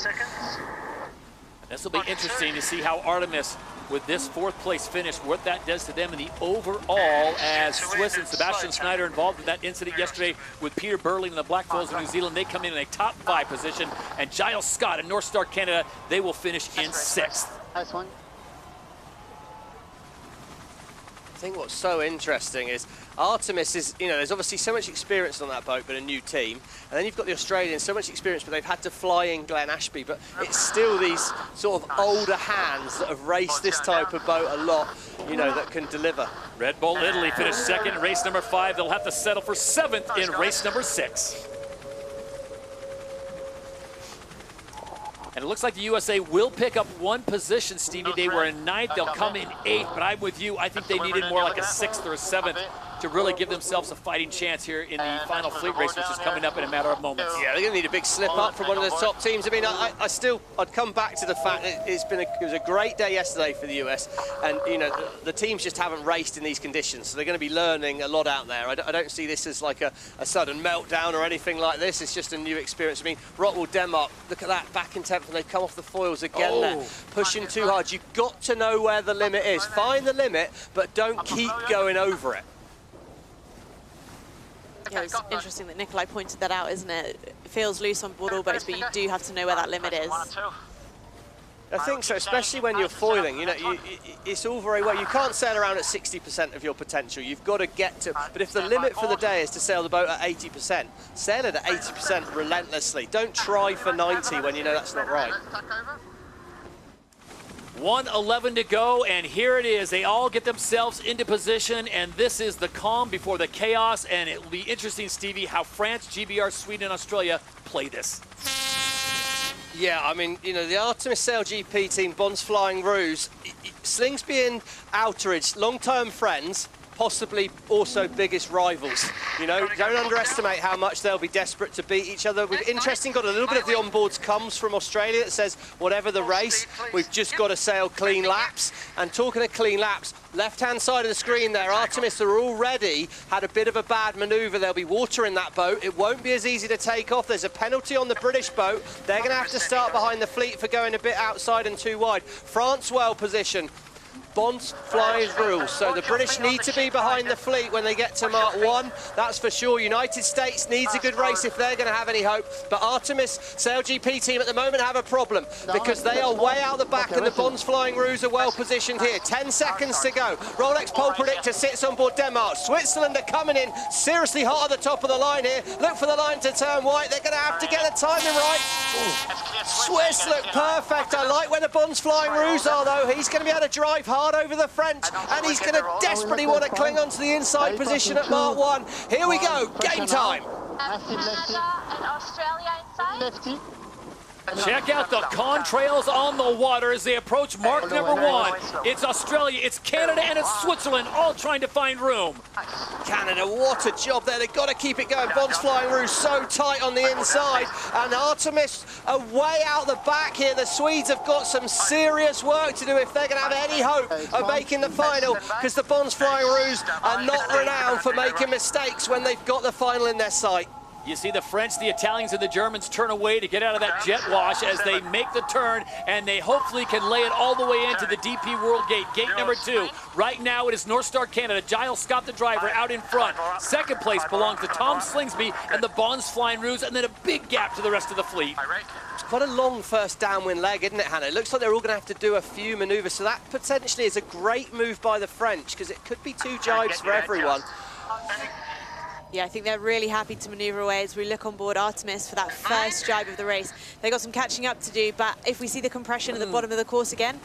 A: This will be interesting to see how Artemis, with this 4th place finish, what that does to them in the overall, as Swiss and Sebastian Schneider involved in that incident yesterday with Peter Burling and the Blackfalls of New Zealand. They come in a top 5 position, and Giles Scott and North Star Canada, they will finish in 6th.
J: Nice one.
C: think what's so interesting is Artemis is, you know, there's obviously so much experience on that boat, but a new team. And then you've got the Australians, so much experience, but they've had to fly in Glen Ashby. But it's still these sort of older hands that have raced this type of boat a lot, you know, that can deliver.
A: Red Bull Italy finished second in race number 5. They'll have to settle for 7th in race number 6. And it looks like the USA will pick up 1 position, Stevie. They were in 9th, they'll come in 8th, but I'm with you. I think they needed more like a 6th or a 7th to really give themselves a fighting chance here in the final fleet race, which is coming up in a matter of moments.
C: Yeah, they're going to need a big slip up from one of the top teams. I mean, I'd come back to the fact that it was a great day yesterday for the US, and you know the teams just haven't raced in these conditions, so they're going to be learning a lot out there. I don't see this as like a sudden meltdown or anything like this. It's just a new experience. I mean, Rottwell, Denmark, look at that, back in 10th, and they've come off the foils again there, pushing too hard. You've got to know where the limit is. Find the limit, but don't keep going over it.
B: Yeah, it's interesting that Nikolai pointed that out, isn't it? It feels loose on board all boats, but you do have to know where that limit is.
C: I think so, especially when you're foiling. You know, it's all very well. You can't sail around at 60% of your potential. You've got to get to. But if the limit for the day is to sail the boat at 80%, sail it at 80% relentlessly. Don't try for 90 when you know that's not right.
A: 1:11 to go, and here it is. They all get themselves into position, and this is the calm before the chaos, and it will be interesting, Stevie, how France, GBR, Sweden, and Australia play this.
C: Yeah, I mean, you know, the Artemis SailGP team, Bonds Flying Ruse, Slingsby and Outeridge, long-term friends, possibly also biggest rivals. You know, don't underestimate how much they'll be desperate to beat each other. We've interesting got a little bit of the onboards comes from Australia that says whatever the race, we've just got to sail clean laps. And talking of clean laps, left-hand side of the screen there, Artemis are already had a bit of a bad manoeuvre. There'll be water in that boat. It won't be as easy to take off. There's a penalty on the British boat. They're going to have to start behind the fleet for going a bit outside and too wide. France well positioned. Bonds flies rules, so the British need to be behind the fleet when they get to Mark 1, that's for sure. United States needs a good race if they're going to have any hope, but Artemis SailGP team at the moment have a problem because they are way out the back and the Bonds Flying Ruse are well positioned here. 10 seconds to go. Rolex pole predictor sits on board Denmark. Switzerland are coming in seriously hot at the top of the line here. Look for the line to turn white. They're going to have to get the timing right. Swiss look perfect. I like where the Bonds Flying Ruse are though. He's going to be able to drive hard over the French, and he's going to desperately want to cling on to the inside position at Mark 1. Here we go, game time.
E: Canada and Australia inside.
A: Check out the contrails on the water as they approach mark number 1. It's Australia, it's Canada, and it's Switzerland, all trying to find room.
C: Canada, what a job there. They've got to keep it going. Bonds Flying Ruse so tight on the inside, and Artemis are way out the back here. The Swedes have got some serious work to do if they're going to have any hope of making the final, because the Bonds Flying Ruse are not renowned for making mistakes when they've got the final in their sight.
A: You see the French, the Italians, and the Germans turn away to get out of that jet wash as they make the turn, and they hopefully can lay it all the way into the DP World Gate, gate number 2. Right now it is North Star Canada. Giles Scott, the driver, out in front. Second place belongs to Tom Slingsby and the Bonds Flying Ruse, and then a big gap to the rest of the fleet.
C: It's quite a long first downwind leg, isn't it, Hannah? It looks like they're all going to have to do a few manoeuvres, so that potentially is a great move by the French, because it could be 2 jibes for everyone.
B: Yeah, I think they're really happy to manoeuvre away as we look on board Artemis for that first jibe of the race. They got some catching up to do, but if we see the compression at the bottom of the course again,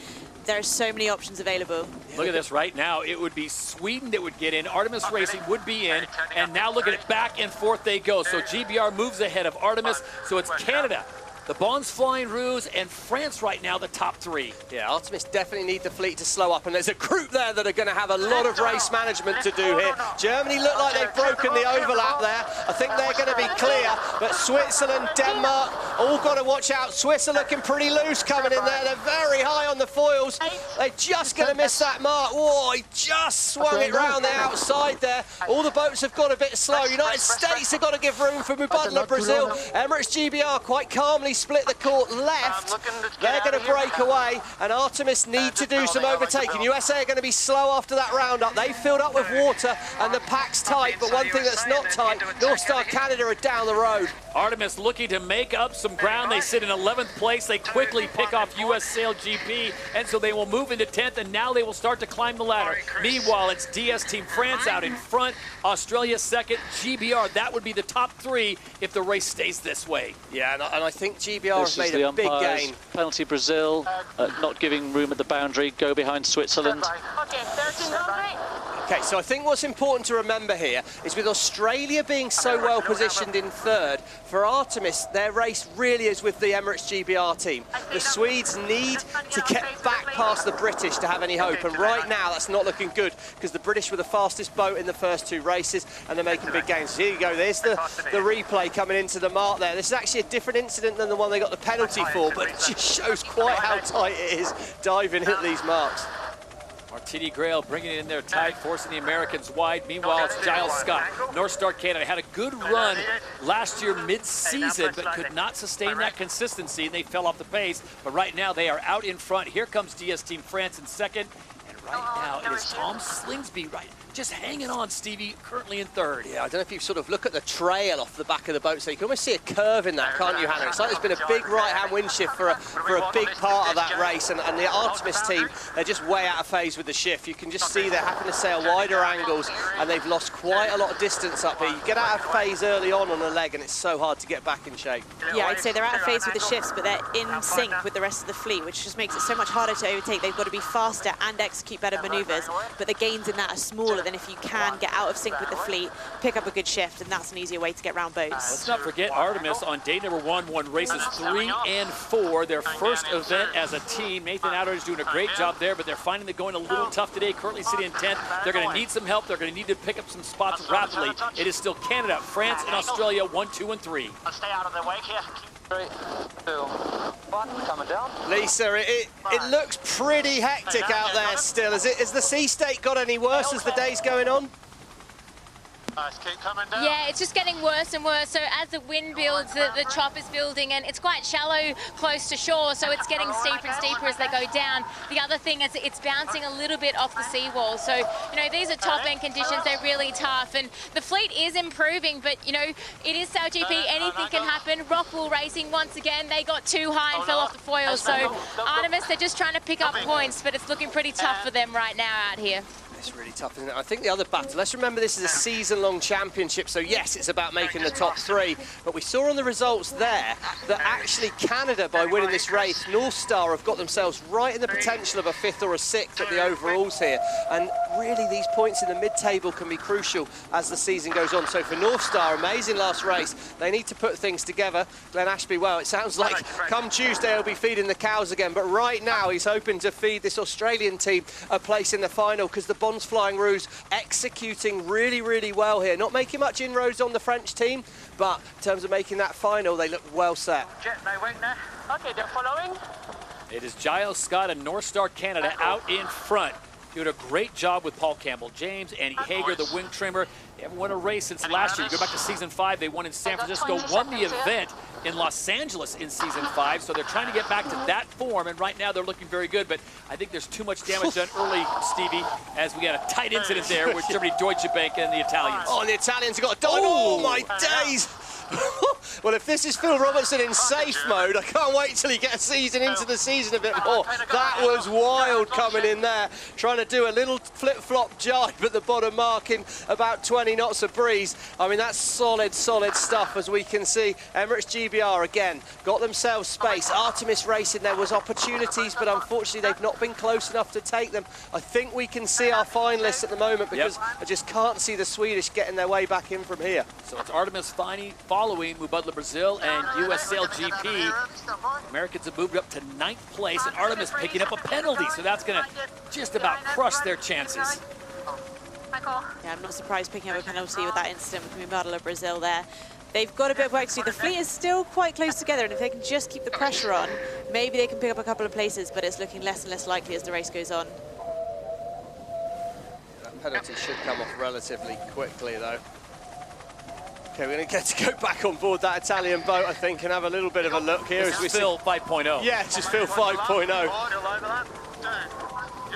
B: there are so many options available.
A: Look at this right now. It would be Sweden that would get in. Artemis Racing would be in, and now look at it. Back and forth they go. So GBR moves ahead of Artemis, so it's Canada, the Bonds Flying Ruse, and France right now, the top 3.
C: Yeah, Artemis definitely need the fleet to slow up, and there's a group there that are going to have a lot of race management to do here. Germany look like they've broken the overlap there. I think they're going to be clear, but Switzerland, Denmark, all got to watch out. Swiss are looking pretty loose coming in there. They're very high on the foils. They're just going to miss that mark. Whoa, he just swung it round the outside there. All the boats have got a bit slow. United States have got to give room for Mubadala, Brazil. Emirates GBR quite calmly split the court left. They're going to break away, and Artemis need to do some overtaking. USA are going to be slow after that roundup. They filled up with water, and the pack's tight, but one thing that's not tight, North Star Canada are down the road.
A: Artemis looking to make up some ground. They sit in 11th place. They quickly pick off US SailGP, and so they will move into 10th, and now they will start to climb the ladder. Meanwhile, it's DS Team France out in front, Australia second, GBR. That would be the top three if the race stays this way.
C: Yeah, and I think GBR has made a big gain.
H: Penalty Brazil, not giving room at the boundary, go behind Switzerland.
I: Okay, 1300.
C: Okay, so I think what's important to remember here is with Australia being so well positioned in third, for Artemis, their race really is with the Emirates GBR team. The Swedes need to get back past the British to have any hope, and right now that's not looking good because the British were the fastest boat in the first two races and they're making big gains. So here you go, there's the replay coming into the mark there. This is actually a different incident than the one they got the penalty for, but it just shows quite how tight it is diving at these marks.
A: Martini Grail bringing it in there tight, forcing the Americans wide. Meanwhile, it's Giles Scott. North Star Canada had a good run last year mid-season, but could not sustain that consistency, and they fell off the pace. But right now, they are out in front. Here comes DS Team France in second. And right now, it is Tom Slingsby just hanging on, Stevie, currently in third.
C: Yeah, I don't know if you sort of look at the trail off the back of the boat, so you can almost see a curve in that, can't you, Hannah? It's like there's been a big right-hand wind shift for a big part of that race, and the Artemis team, they're just way out of phase with the shift. You can just see they're having to sail wider angles, and they've lost quite a lot of distance up here. You get out of phase early on a leg, and it's so hard to get back in shape.
B: Yeah, I'd say they're out of phase with the shifts, but they're in sync with the rest of the fleet, which just makes it so much harder to overtake. They've got to be faster and execute better maneuvers, but the gains in that are smaller than if you can get out of sync with the fleet, pick up a good shift, and that's an easier way to get round boats.
A: Let's not forget Artemis on day number one won races 3 and 4, their first event as a team. Nathan Outer is doing a great job there, but they're finding they're going a little tough today, currently sitting in 10th. They're going to need some help. They're going to need to pick up some spots rapidly. It is still Canada, France, and Australia 1, 2, and 3.
D: Stay out of the wake here. 3, 2, 1, coming down.
C: Lisa, it looks pretty hectic out there still. Has the sea state got any worse as the day's going on?
D: Keep coming down.
G: Yeah, it's just getting worse and worse. So as the wind builds, the chop is building, and it's quite shallow close to shore, so it's getting steeper and steeper as they go down. The other thing is it's bouncing a little bit off the seawall. So, you know, these are top-end conditions. They're really tough, and the fleet is improving, but, you know, it is SailGP. Anything can happen. Rockwool Racing, once again, they got too high and fell off the foil. So Artemis, they're just trying to pick up points, but it's looking pretty tough for them right now out here.
C: It's really tough, isn't it? I think the other battle, let's remember this is a season-long championship, so yes, it's about making the top 3, but we saw on the results there that actually Canada, by winning this race, North Star have got themselves right in the potential of a 5th or a 6th at the overalls here, and really these points in the mid-table can be crucial as the season goes on. So for North Star, amazing last race, they need to put things together. Glenn Ashby, well, it sounds like come Tuesday he'll be feeding the cows again, but right now he's hoping to feed this Australian team a place in the final, because the Flying Rouge executing really, really well here. Not making much inroads on the French team, but in terms of making that final, they look well set.
D: Jet, no wing there.
I: Okay, they're following.
A: It is Giles Scott and North Star Canada out in front. Doing a great job with Paul Campbell-James, Andy Hager, the wing trimmer. They haven't won a race since last year. You go back to season 5, they won in San Francisco, won the event in Los Angeles in season 5, so they're trying to get back to that form, and right now they're looking very good, but I think there's too much damage done early, Stevie, as we got a tight incident there with Germany, Deutsche Bank, and the Italians.
C: Oh, and the Italians have got a dive. Oh, my days! Well, if this is Phil Robertson in safe mode, I can't wait till he gets into the season a bit more. That was wild coming in there, trying to do a little flip-flop jibe at the bottom mark in about 20 knots of breeze. I mean, that's solid stuff, as we can see. Emirates GBR, again, got themselves space. Artemis Racing, there was opportunities, but unfortunately they've not been close enough to take them. I think we can see our finalists at the moment, because I just can't see the Swedish getting their way back in from here.
A: So it's Artemis following Mubadala Brazil and US SailGP. Americans have moved up to 9th place, and Artemis picking up a penalty, so that's going to just about crush their chances.
B: Yeah, I'm not surprised picking up a penalty with that incident with Mubadala Brazil there. They've got a bit of work to do. The fleet is still quite close together, and if they can just keep the pressure on, maybe they can pick up a couple of places, but it's looking less and less likely as the race goes on.
C: That penalty should come off relatively quickly, though. Okay, we're going to get to go back on board that Italian boat, I think, and have a little bit of a look here.
A: This is Phil 5.0.
C: Yeah, it's just Phil 5.0.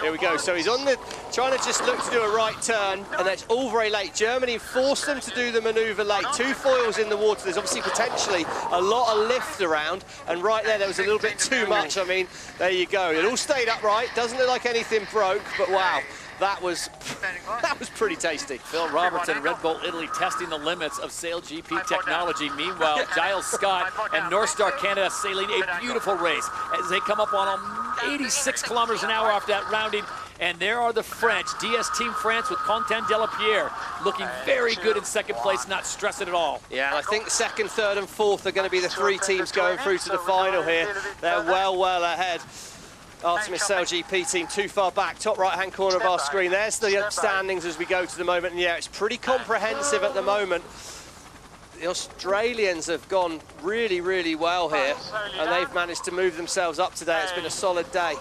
C: Here we go. So he's on the, trying to just look to do a right turn, and that's all very late. Germany forced them to do the manoeuvre late. 2 foils in the water. There's obviously potentially a lot of lift around, and right there was a little bit too much. I mean, there you go. It all stayed upright. Doesn't look like anything broke, but wow. That was pretty tasty.
A: Phil Robertson, Red Bull Italy, testing the limits of SailGP technology. Meanwhile, Giles Scott and North Star Canada sailing a beautiful race as they come up on 86 kilometers an hour after that rounding. And there are the French, DS Team France with Quentin Delapierre, looking very good in second place, not stressing at all.
C: Yeah, and I think second, third, and fourth are going to be the 3 teams going through to the final here. They're well ahead. Artemis SailGP team too far back, top right-hand corner of our screen. There's the standings as we go to the moment, and yeah, it's pretty comprehensive at the moment. The Australians have gone really well here, and they've managed to move themselves up today. It's been a solid day.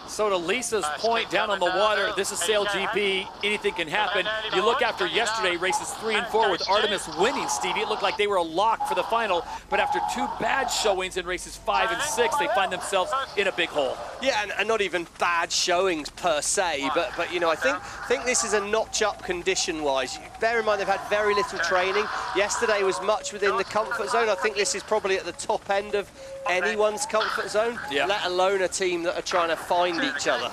A: So to Lisa's point down on the water, this is SailGP, anything can happen. You look after yesterday, races 3 and 4 with Artemis winning, Stevie. It looked like they were a lock for the final, but after 2 bad showings in races 5 and 6, they find themselves in a big hole.
C: Yeah, and not even bad showings per se, but you know, I think this is a notch up condition-wise. Bear in mind they've had very little training. Yesterday was much within the comfort zone. I think this is probably at the top end of anyone's comfort zone, let alone a team that are trying to find each other.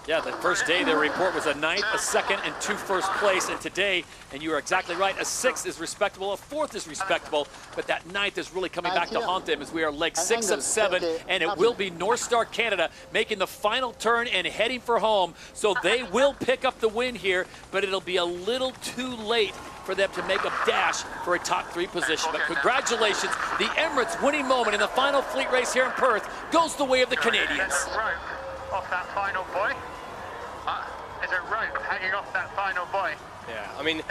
A: Yeah, the first day their report was a 9th, a 2nd, and 2 first place, and today, and you are exactly right, a 6th is respectable, a 4th is respectable, but that 9th is really coming back to haunt them as we are leg 6 of 7, and it will be North Star Canada making the final turn and heading for home, so they will pick up the win here, but it'll be a little too late for them to make a dash for a top 3 position. But congratulations, the Emirates winning moment in the final fleet race here in Perth goes the way of the Canadians.
D: Off that final buoy. Is it rope hanging off that final buoy?
C: Yeah, I mean,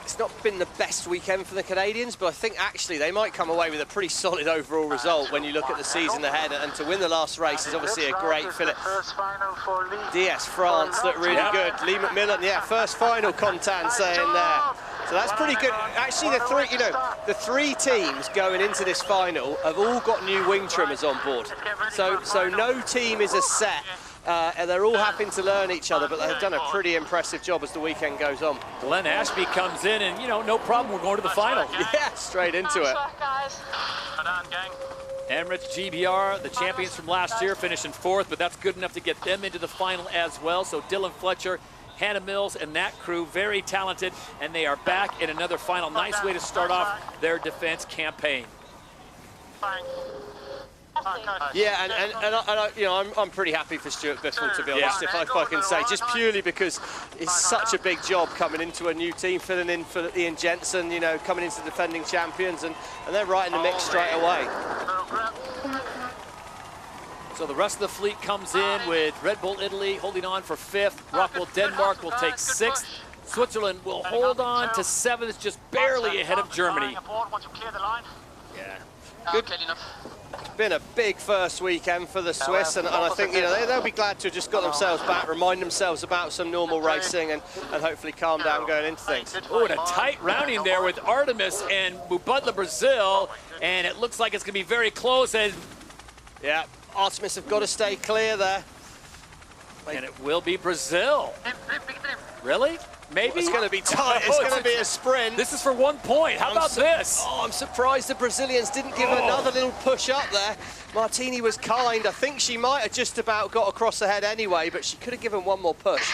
C: it's not been the best weekend for the Canadians, but I think actually they might come away with a pretty solid overall result when you look at the season ahead, and to win the last race is obviously a great fillip. DS France look really good. Lee McMillan, yeah, first final, Contan saying there. So that's pretty good. Actually, the 3 teams going into this final have all got new wing trimmers on board. So no team is a set. And they're all having to learn each other, but they've done a pretty impressive job as the weekend goes on.
A: Glenn Ashby comes in and, you know, no problem, we're going to the final.
C: Yeah, straight into it.
A: Emirates GBR, the champions from last year, finishing 4th, but that's good enough to get them into the final as well. So Dylan Fletcher, Hannah Mills, and that crew, very talented, and they are back in another final. Nice way to start off their defense campaign.
C: Yeah, and I, you know, I'm pretty happy for Stuart Biffle, to be honest, if I can say, just purely because it's such a big job coming into a new team, filling in for Ian Jensen, you know, coming into defending champions, and they're right in the mix straight away.
A: So the rest of the fleet comes in with Red Bull Italy holding on for 5th. Rockwell Denmark will take 6th. Switzerland will hold on to 7th, just barely ahead of Germany.
C: Yeah, good. It's been a big first weekend for the Swiss, and I think, you know, they'll be glad to have just got themselves back, remind themselves about some normal racing, and hopefully calm down going into things.
A: Oh, and a tight rounding there with Artemis and Mubutla, Brazil, and it looks like it's going to be very close. And
C: yeah, Artemis have got to stay clear there.
A: And it will be Brazil. Really? Maybe?
C: It's going to be tight. It's going to be a sprint.
A: This is for 1 point. How about this?
C: Oh, I'm surprised the Brazilians didn't give another little push up there. Martini was kind. I think she might have just about got across the head anyway, but she could have given one more push.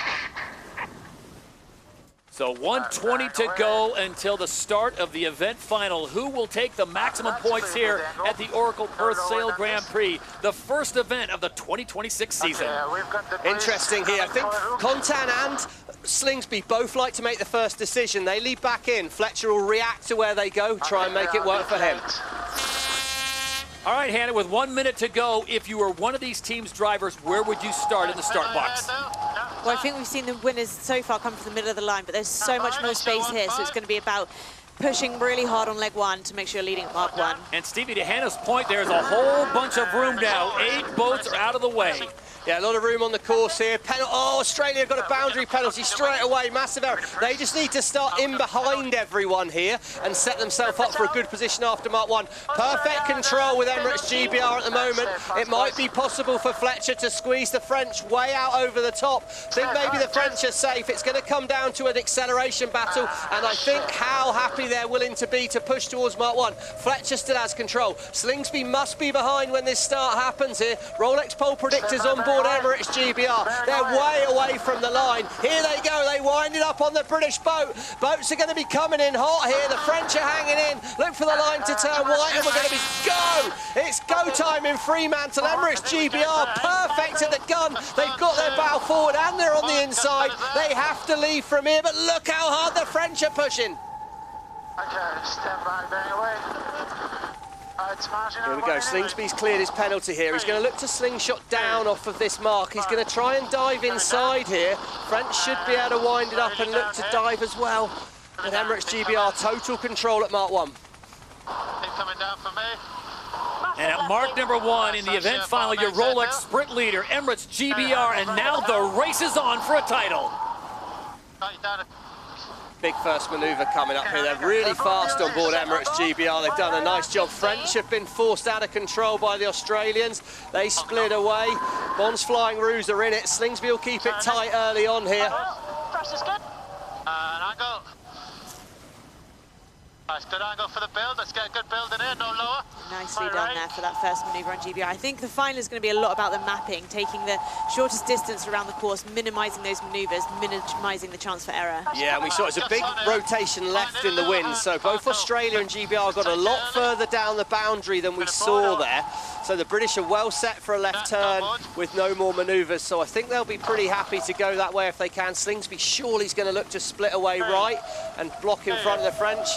A: So 1:20 to go until the start of the event final. Who will take the maximum points here at the Oracle Perth Sail Grand Prix, the first event of the 2026 season?
C: Interesting here. I think Contan and Slingsby both like to make the first decision. They lead back in. Fletcher will react to where they go, try and make it work for him.
A: All right, Hannah, with 1 minute to go, if you were one of these teams' drivers, where would you start in the start box?
B: Well, I think we've seen the winners so far come from the middle of the line, but there's so much more space here, so it's going to be about pushing really hard on leg 1 to make sure you're leading at Mark 1.
A: And Stevie, to Hannah's point, there's a whole bunch of room now. 8 boats are out of the way.
C: Yeah, a lot of room on the course here. Oh, Australia got a boundary penalty straight away. Massive error. They just need to start in behind everyone here and set themselves up for a good position after Mark 1. Perfect control with Emirates GBR at the moment. It might be possible for Fletcher to squeeze the French way out over the top. Think maybe the French are safe. It's going to come down to an acceleration battle, and I think how happy they're willing to be to push towards Mark 1. Fletcher still has control. Slingsby must be behind when this start happens here. Rolex pole predictors on board Emirates GBR. They're way away from the line. Here they go. They wind it up on the British boat. Boats are going to be coming in hot here. The French are hanging in. Look for the line to turn white, and we're going to be go. It's go time in Fremantle. Emirates GBR perfect at the gun. They've got their bow forward and they're on the inside. They have to leave from here, but look how hard the French are pushing.
D: Okay, stand back, bang away.
C: Here we go, Slingsby's cleared his penalty here. He's going to look to slingshot down off of this mark. He's going to try and dive inside here. French should be able to wind it up and look to dive as well. But Emirates GBR, total control at Mark 1.
D: Coming down for me.
A: And at mark number 1 in the event final, your Rolex sprint leader, Emirates GBR, and now the race is on for a title.
C: Big first manoeuvre coming up here. They're really fast on board Emirates GBR. They've done a nice job. French have been forced out of control by the Australians. They split away. Bond's Flying Ruse are in it. Slingsby will keep it tight early on here.
D: First is good. Angle. Nice, good angle for the build. Let's get a good build in here, no lower.
B: Nicely done there for that first manoeuvre on GBR. I think the final is going to be a lot about the mapping, taking the shortest distance around the course, minimising those manoeuvres, minimising the chance for error.
C: Yeah, and we saw it's a big rotation left in the wind, so both Australia and GBR got a lot further down the boundary than we saw there. So the British are well set for a left turn with no more manoeuvres, so I think they'll be pretty happy to go that way if they can. Slingsby surely is going to look to split away right and block in front of the French.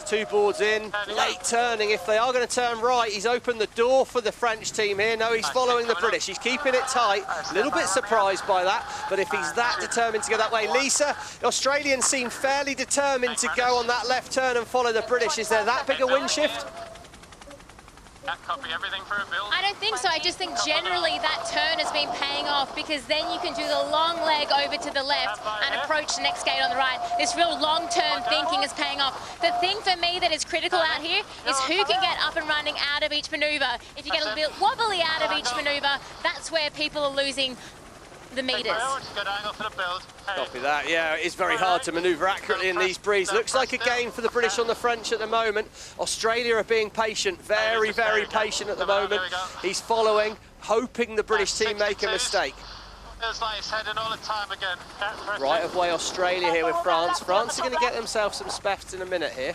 C: 2 boards in, late turning. If they are going to turn right, he's opened the door for the French team here. No, he's following the British. He's keeping it tight. A little bit surprised by that, but if he's that determined to go that way. Lisa, the Australians seem fairly determined to go on that left turn and follow the British. Is there that big a wind shift?
D: Copy everything for a build.
G: I don't think so. I just think generally that turn has been paying off, because then you can do the long leg over to the left and approach the next gate on the right. This real long-term thinking is paying off. The thing for me that is critical out here is who can get up and running out of each manoeuvre. If you get a little bit wobbly out of each manoeuvre, that's where people are losing the meters.
D: Good angle for the build.
C: Copy that, yeah, it is very hard to manoeuvre accurately in these breezes. Looks like a game for the British on the French at the moment. Australia are being patient, very, very patient at the moment. He's following, hoping the British team make a mistake.
D: Feels like it's heading all the time again.
C: Right of way Australia here with France. France are going to get themselves some spefs in a minute here.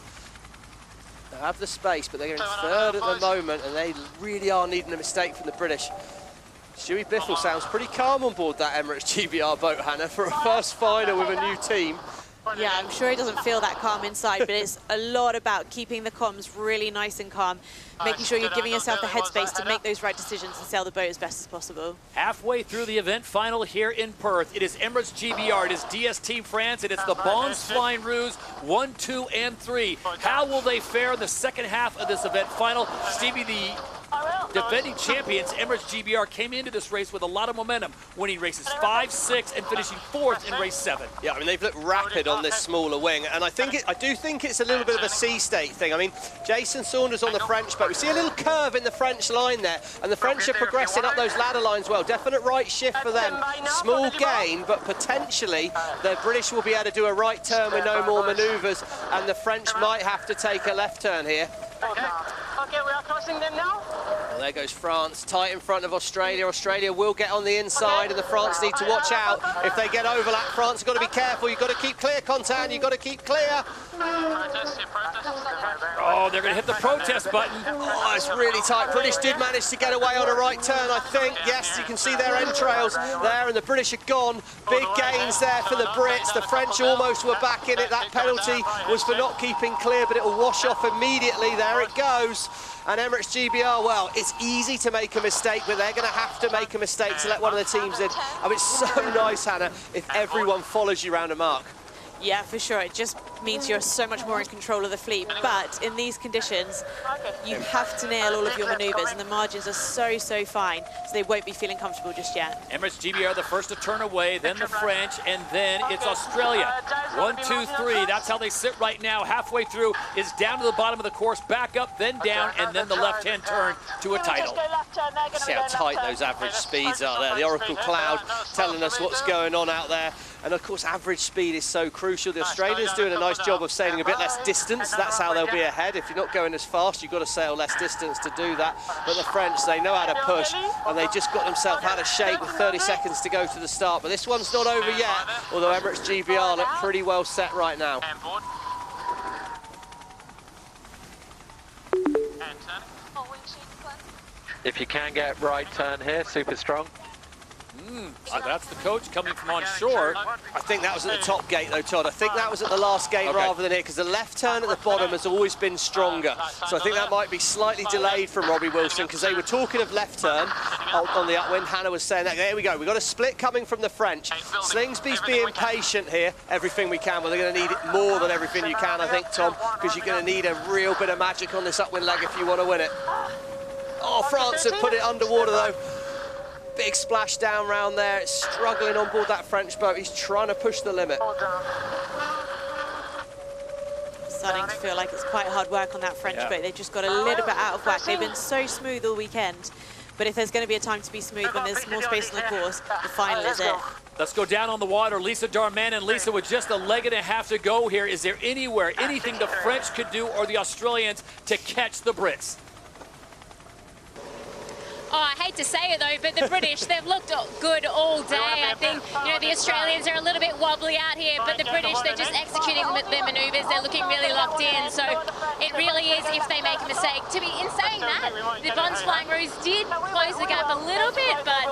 C: They have the space, but they're getting third at the moment, and they really are needing a mistake from the British. Stewie Biffle sounds pretty calm on board that Emirates GBR boat, Hannah, for a first final with a new team.
B: Yeah, I'm sure he doesn't feel that calm inside, but it's a lot about keeping the comms really nice and calm, making sure you're giving yourself the headspace to make those right decisions and sail the boat as best as possible.
A: Halfway through the event final here in Perth, it is Emirates GBR, it is DS Team France, and it's the Bond's Flying Ruse 1, 2, and 3. How will they fare in the second half of this event final? Stevie, the defending champions, Emirates GBR, came into this race with a lot of momentum, winning races 5, 6, and finishing 4th in race 7.
C: Yeah, I mean, they've looked rapid on this smaller wing, and I do think it's a little bit of a sea state thing. I mean, Jason Saunders on the French boat. We see a little curve in the French line there, and the French are progressing up those ladder lines well. Definite right shift for them. Small gain, but potentially the British will be able to do a right turn with no more manoeuvres, and the French might have to take a left turn here.
I: Okay, we are crossing them now.
C: Well, there goes France, tight in front of Australia. Australia will get on the inside, and the France need to watch out. If they get overlap, France have got to be careful. You've got to keep clear, Contan. You've got to keep clear.
A: Oh, they're going to hit the protest button.
C: Oh, it's really tight. British did manage to get away on a right turn, I think. Yes, you can see their entrails there, and the British are gone. Big gains there for the Brits. The French almost were back in it. That penalty was for not keeping clear, but it will wash off immediately. There it goes. And Emirates GBR, well, it's easy to make a mistake, but they're going to have to make a mistake to let one of the teams in. I mean, it's so nice, Hannah, if everyone follows you around a mark.
B: Yeah, for sure. It just means you're so much more in control of the fleet. But in these conditions, you have to nail all of your maneuvers, and the margins are so fine, so they won't be feeling comfortable just yet.
A: Emirates GBR the first to turn away, then the French, and then it's Australia. 1, 2, 3. That's how they sit right now. Halfway through is down to the bottom of the course, back up, then down, and then the left-hand turn to a title.
C: See how tight those average speeds are there. The Oracle Cloud telling us what's going on out there. And of course, average speed is so crucial. The Australians doing a nice job of sailing a bit less distance. That's how they'll be ahead. If you're not going as fast, you've got to sail less distance to do that. But the French, they know how to push, and they just got themselves out of shape with 30 seconds to go to the start. But this one's not over yet, although Emirates GBR look pretty well set right now.
J: If you can get right turn here, super strong.
A: So that's the coach coming from on shore.
C: I think that was at the top gate though, Todd. I think that was at the last gate rather than here, because the left turn at the bottom has always been stronger. So I think that might be slightly delayed from Robbie Wilson, because they were talking of left turn on the upwind. Hannah was saying that. There we go. We've got a split coming from the French. Slingsby's being patient here. Everything we can. Well, they're going to need it more than everything you can, I think, Tom, because you're going to need a real bit of magic on this upwind leg if you want to win it. Oh, France have put it underwater though. Big splash down round there. It's struggling on board that French boat. He's trying to push the limit.
B: Starting to feel like it's quite hard work on that French boat. They've just got a little bit out of whack. They've been so smooth all weekend. But if there's going to be a time to be smooth when there's more space on the course, the final is it.
A: Let's go down on the water. Lisa Darman, and Lisa, with just a leg and a half to go here, is there anywhere, anything the French could do or the Australians to catch the Brits?
G: Oh, I hate to say it though, but the British, they've looked good all day. I think, you know, the Australians are a little bit wobbly out here, but the British, they're just executing their maneuvers. They're looking really locked in. So it really is, if they make a mistake. In saying that, the Bonds Flying Ruse did close the gap a little bit, but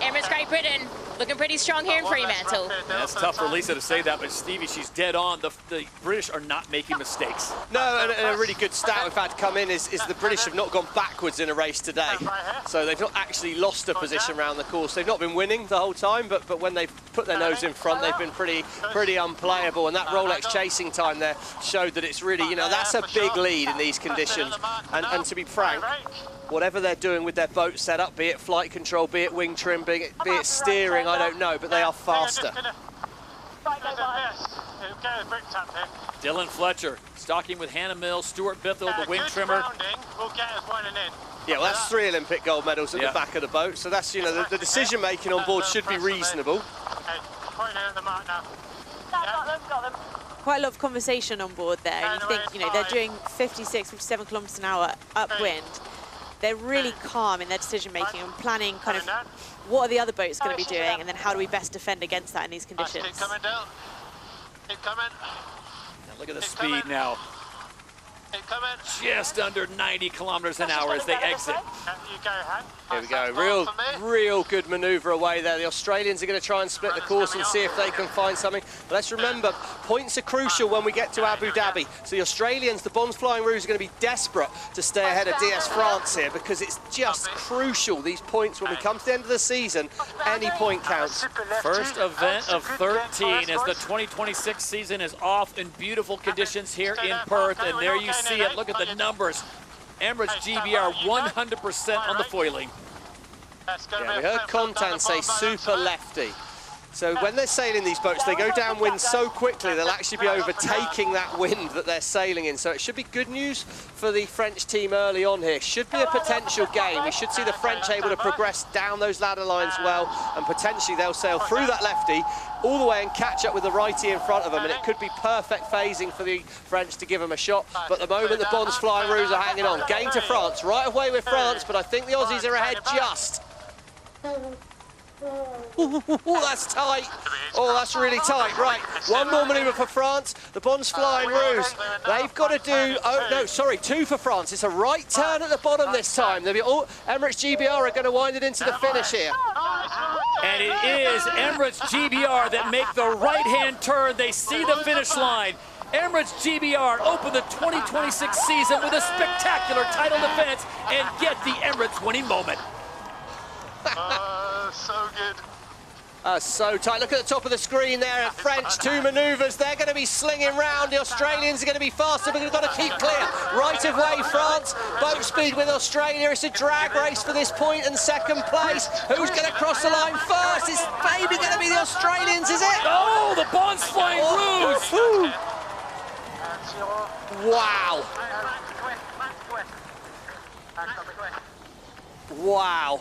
G: Emirates Great Britain looking pretty strong here in Fremantle.
A: Yeah, it's tough for Lisa to say that, but Stevie, she's dead on. The British are not making mistakes.
C: No, and a really good stat we've had to come in is the British have not gone backwards in a race today. So they've not actually lost a position around the course. They've not been winning the whole time, but when they've put their nose in front, they've been pretty unplayable. And that Rolex chasing time there showed that it's really, you know, that's a big lead in these conditions. And to be frank, whatever they're doing with their boat setup, be it flight control, be it wing trim, be it steering, I don't know, but they are faster.
A: Dylan Fletcher, stocking with Hannah Mills, Stuart Bithell, the wing trimmer.
C: Yeah, well, that's 3 Olympic gold medals at the back of the boat, so that's, you know, the decision making on board should be reasonable.
B: Quite a lot of conversation on board there, and you think, you know, they're doing 56, 57 kilometers an hour upwind. They're really calm in their decision making and planning kind of what are the other boats going to be doing, and then how do we best defend against that in these conditions.
D: Keep coming down. Keep coming.
A: Now look at the speed now.
D: Keep coming.
A: Just under 90 kilometers an hour as they exit.
D: You go, Han.
C: Here we go, real good manoeuvre away there. The Australians are going to try and split the course and see if they can find something. But let's remember, points are crucial when we get to Abu Dhabi. So the Australians, the Bonds Flying Ruse, are going to be desperate to stay ahead of DS France here, because it's just crucial, these points, when we come to the end of the season, any point counts.
A: First event of 13 as the 2026 season is off in beautiful conditions here in Perth, and there you see it. Look at the numbers. Emirates GBR 100% on the foiling.
C: Yeah, we heard Contan say super lefty. So when they're sailing these boats, they go downwind so quickly, they'll actually be overtaking that wind that they're sailing in. So it should be good news for the French team early on here. Should be a potential game. We should see the French able to progress down those ladder lines well, and potentially they'll sail through that lefty all the way and catch up with the righty in front of them, and it could be perfect phasing for the French to give them a shot. But at the moment, the Bonds Flying Ruse are hanging on. Gain to France, right away with France, but I think the Aussies are ahead just. Oh, that's tight. Oh, that's really tight. Right, one more manoeuvre for France. The Bonds Flying Ruse, they've got to do, oh no, sorry, 2 for France. It's a right turn at the bottom this time. Emirates GBR are going to wind it into the finish here.
A: And it is Emirates GBR that make the right-hand turn. They see the finish line. Emirates GBR open the 2026 season with a spectacular title defense and get the Emirates winning moment.
D: So good.
C: So tight. Look at the top of the screen there. French, 2 manoeuvres. They're going to be slinging round. The Australians are going to be faster, but they've got to keep clear. Right of way, France. Boat speed with Australia. It's a drag race for this point and second place. Who's going to cross the line first? It's maybe going to be the Australians, is it?
A: Oh, the Bond's Flying Rouge!
C: Wow. Wow.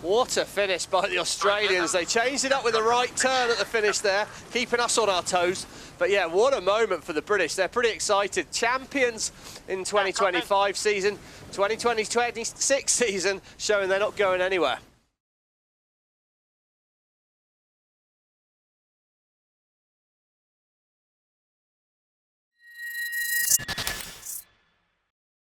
C: What a finish by the Australians. They changed it up with a right turn at the finish there, keeping us on our toes. But yeah, what a moment for the British. They're pretty excited. Champions in 2025 season, 2026 season, showing they're not going anywhere.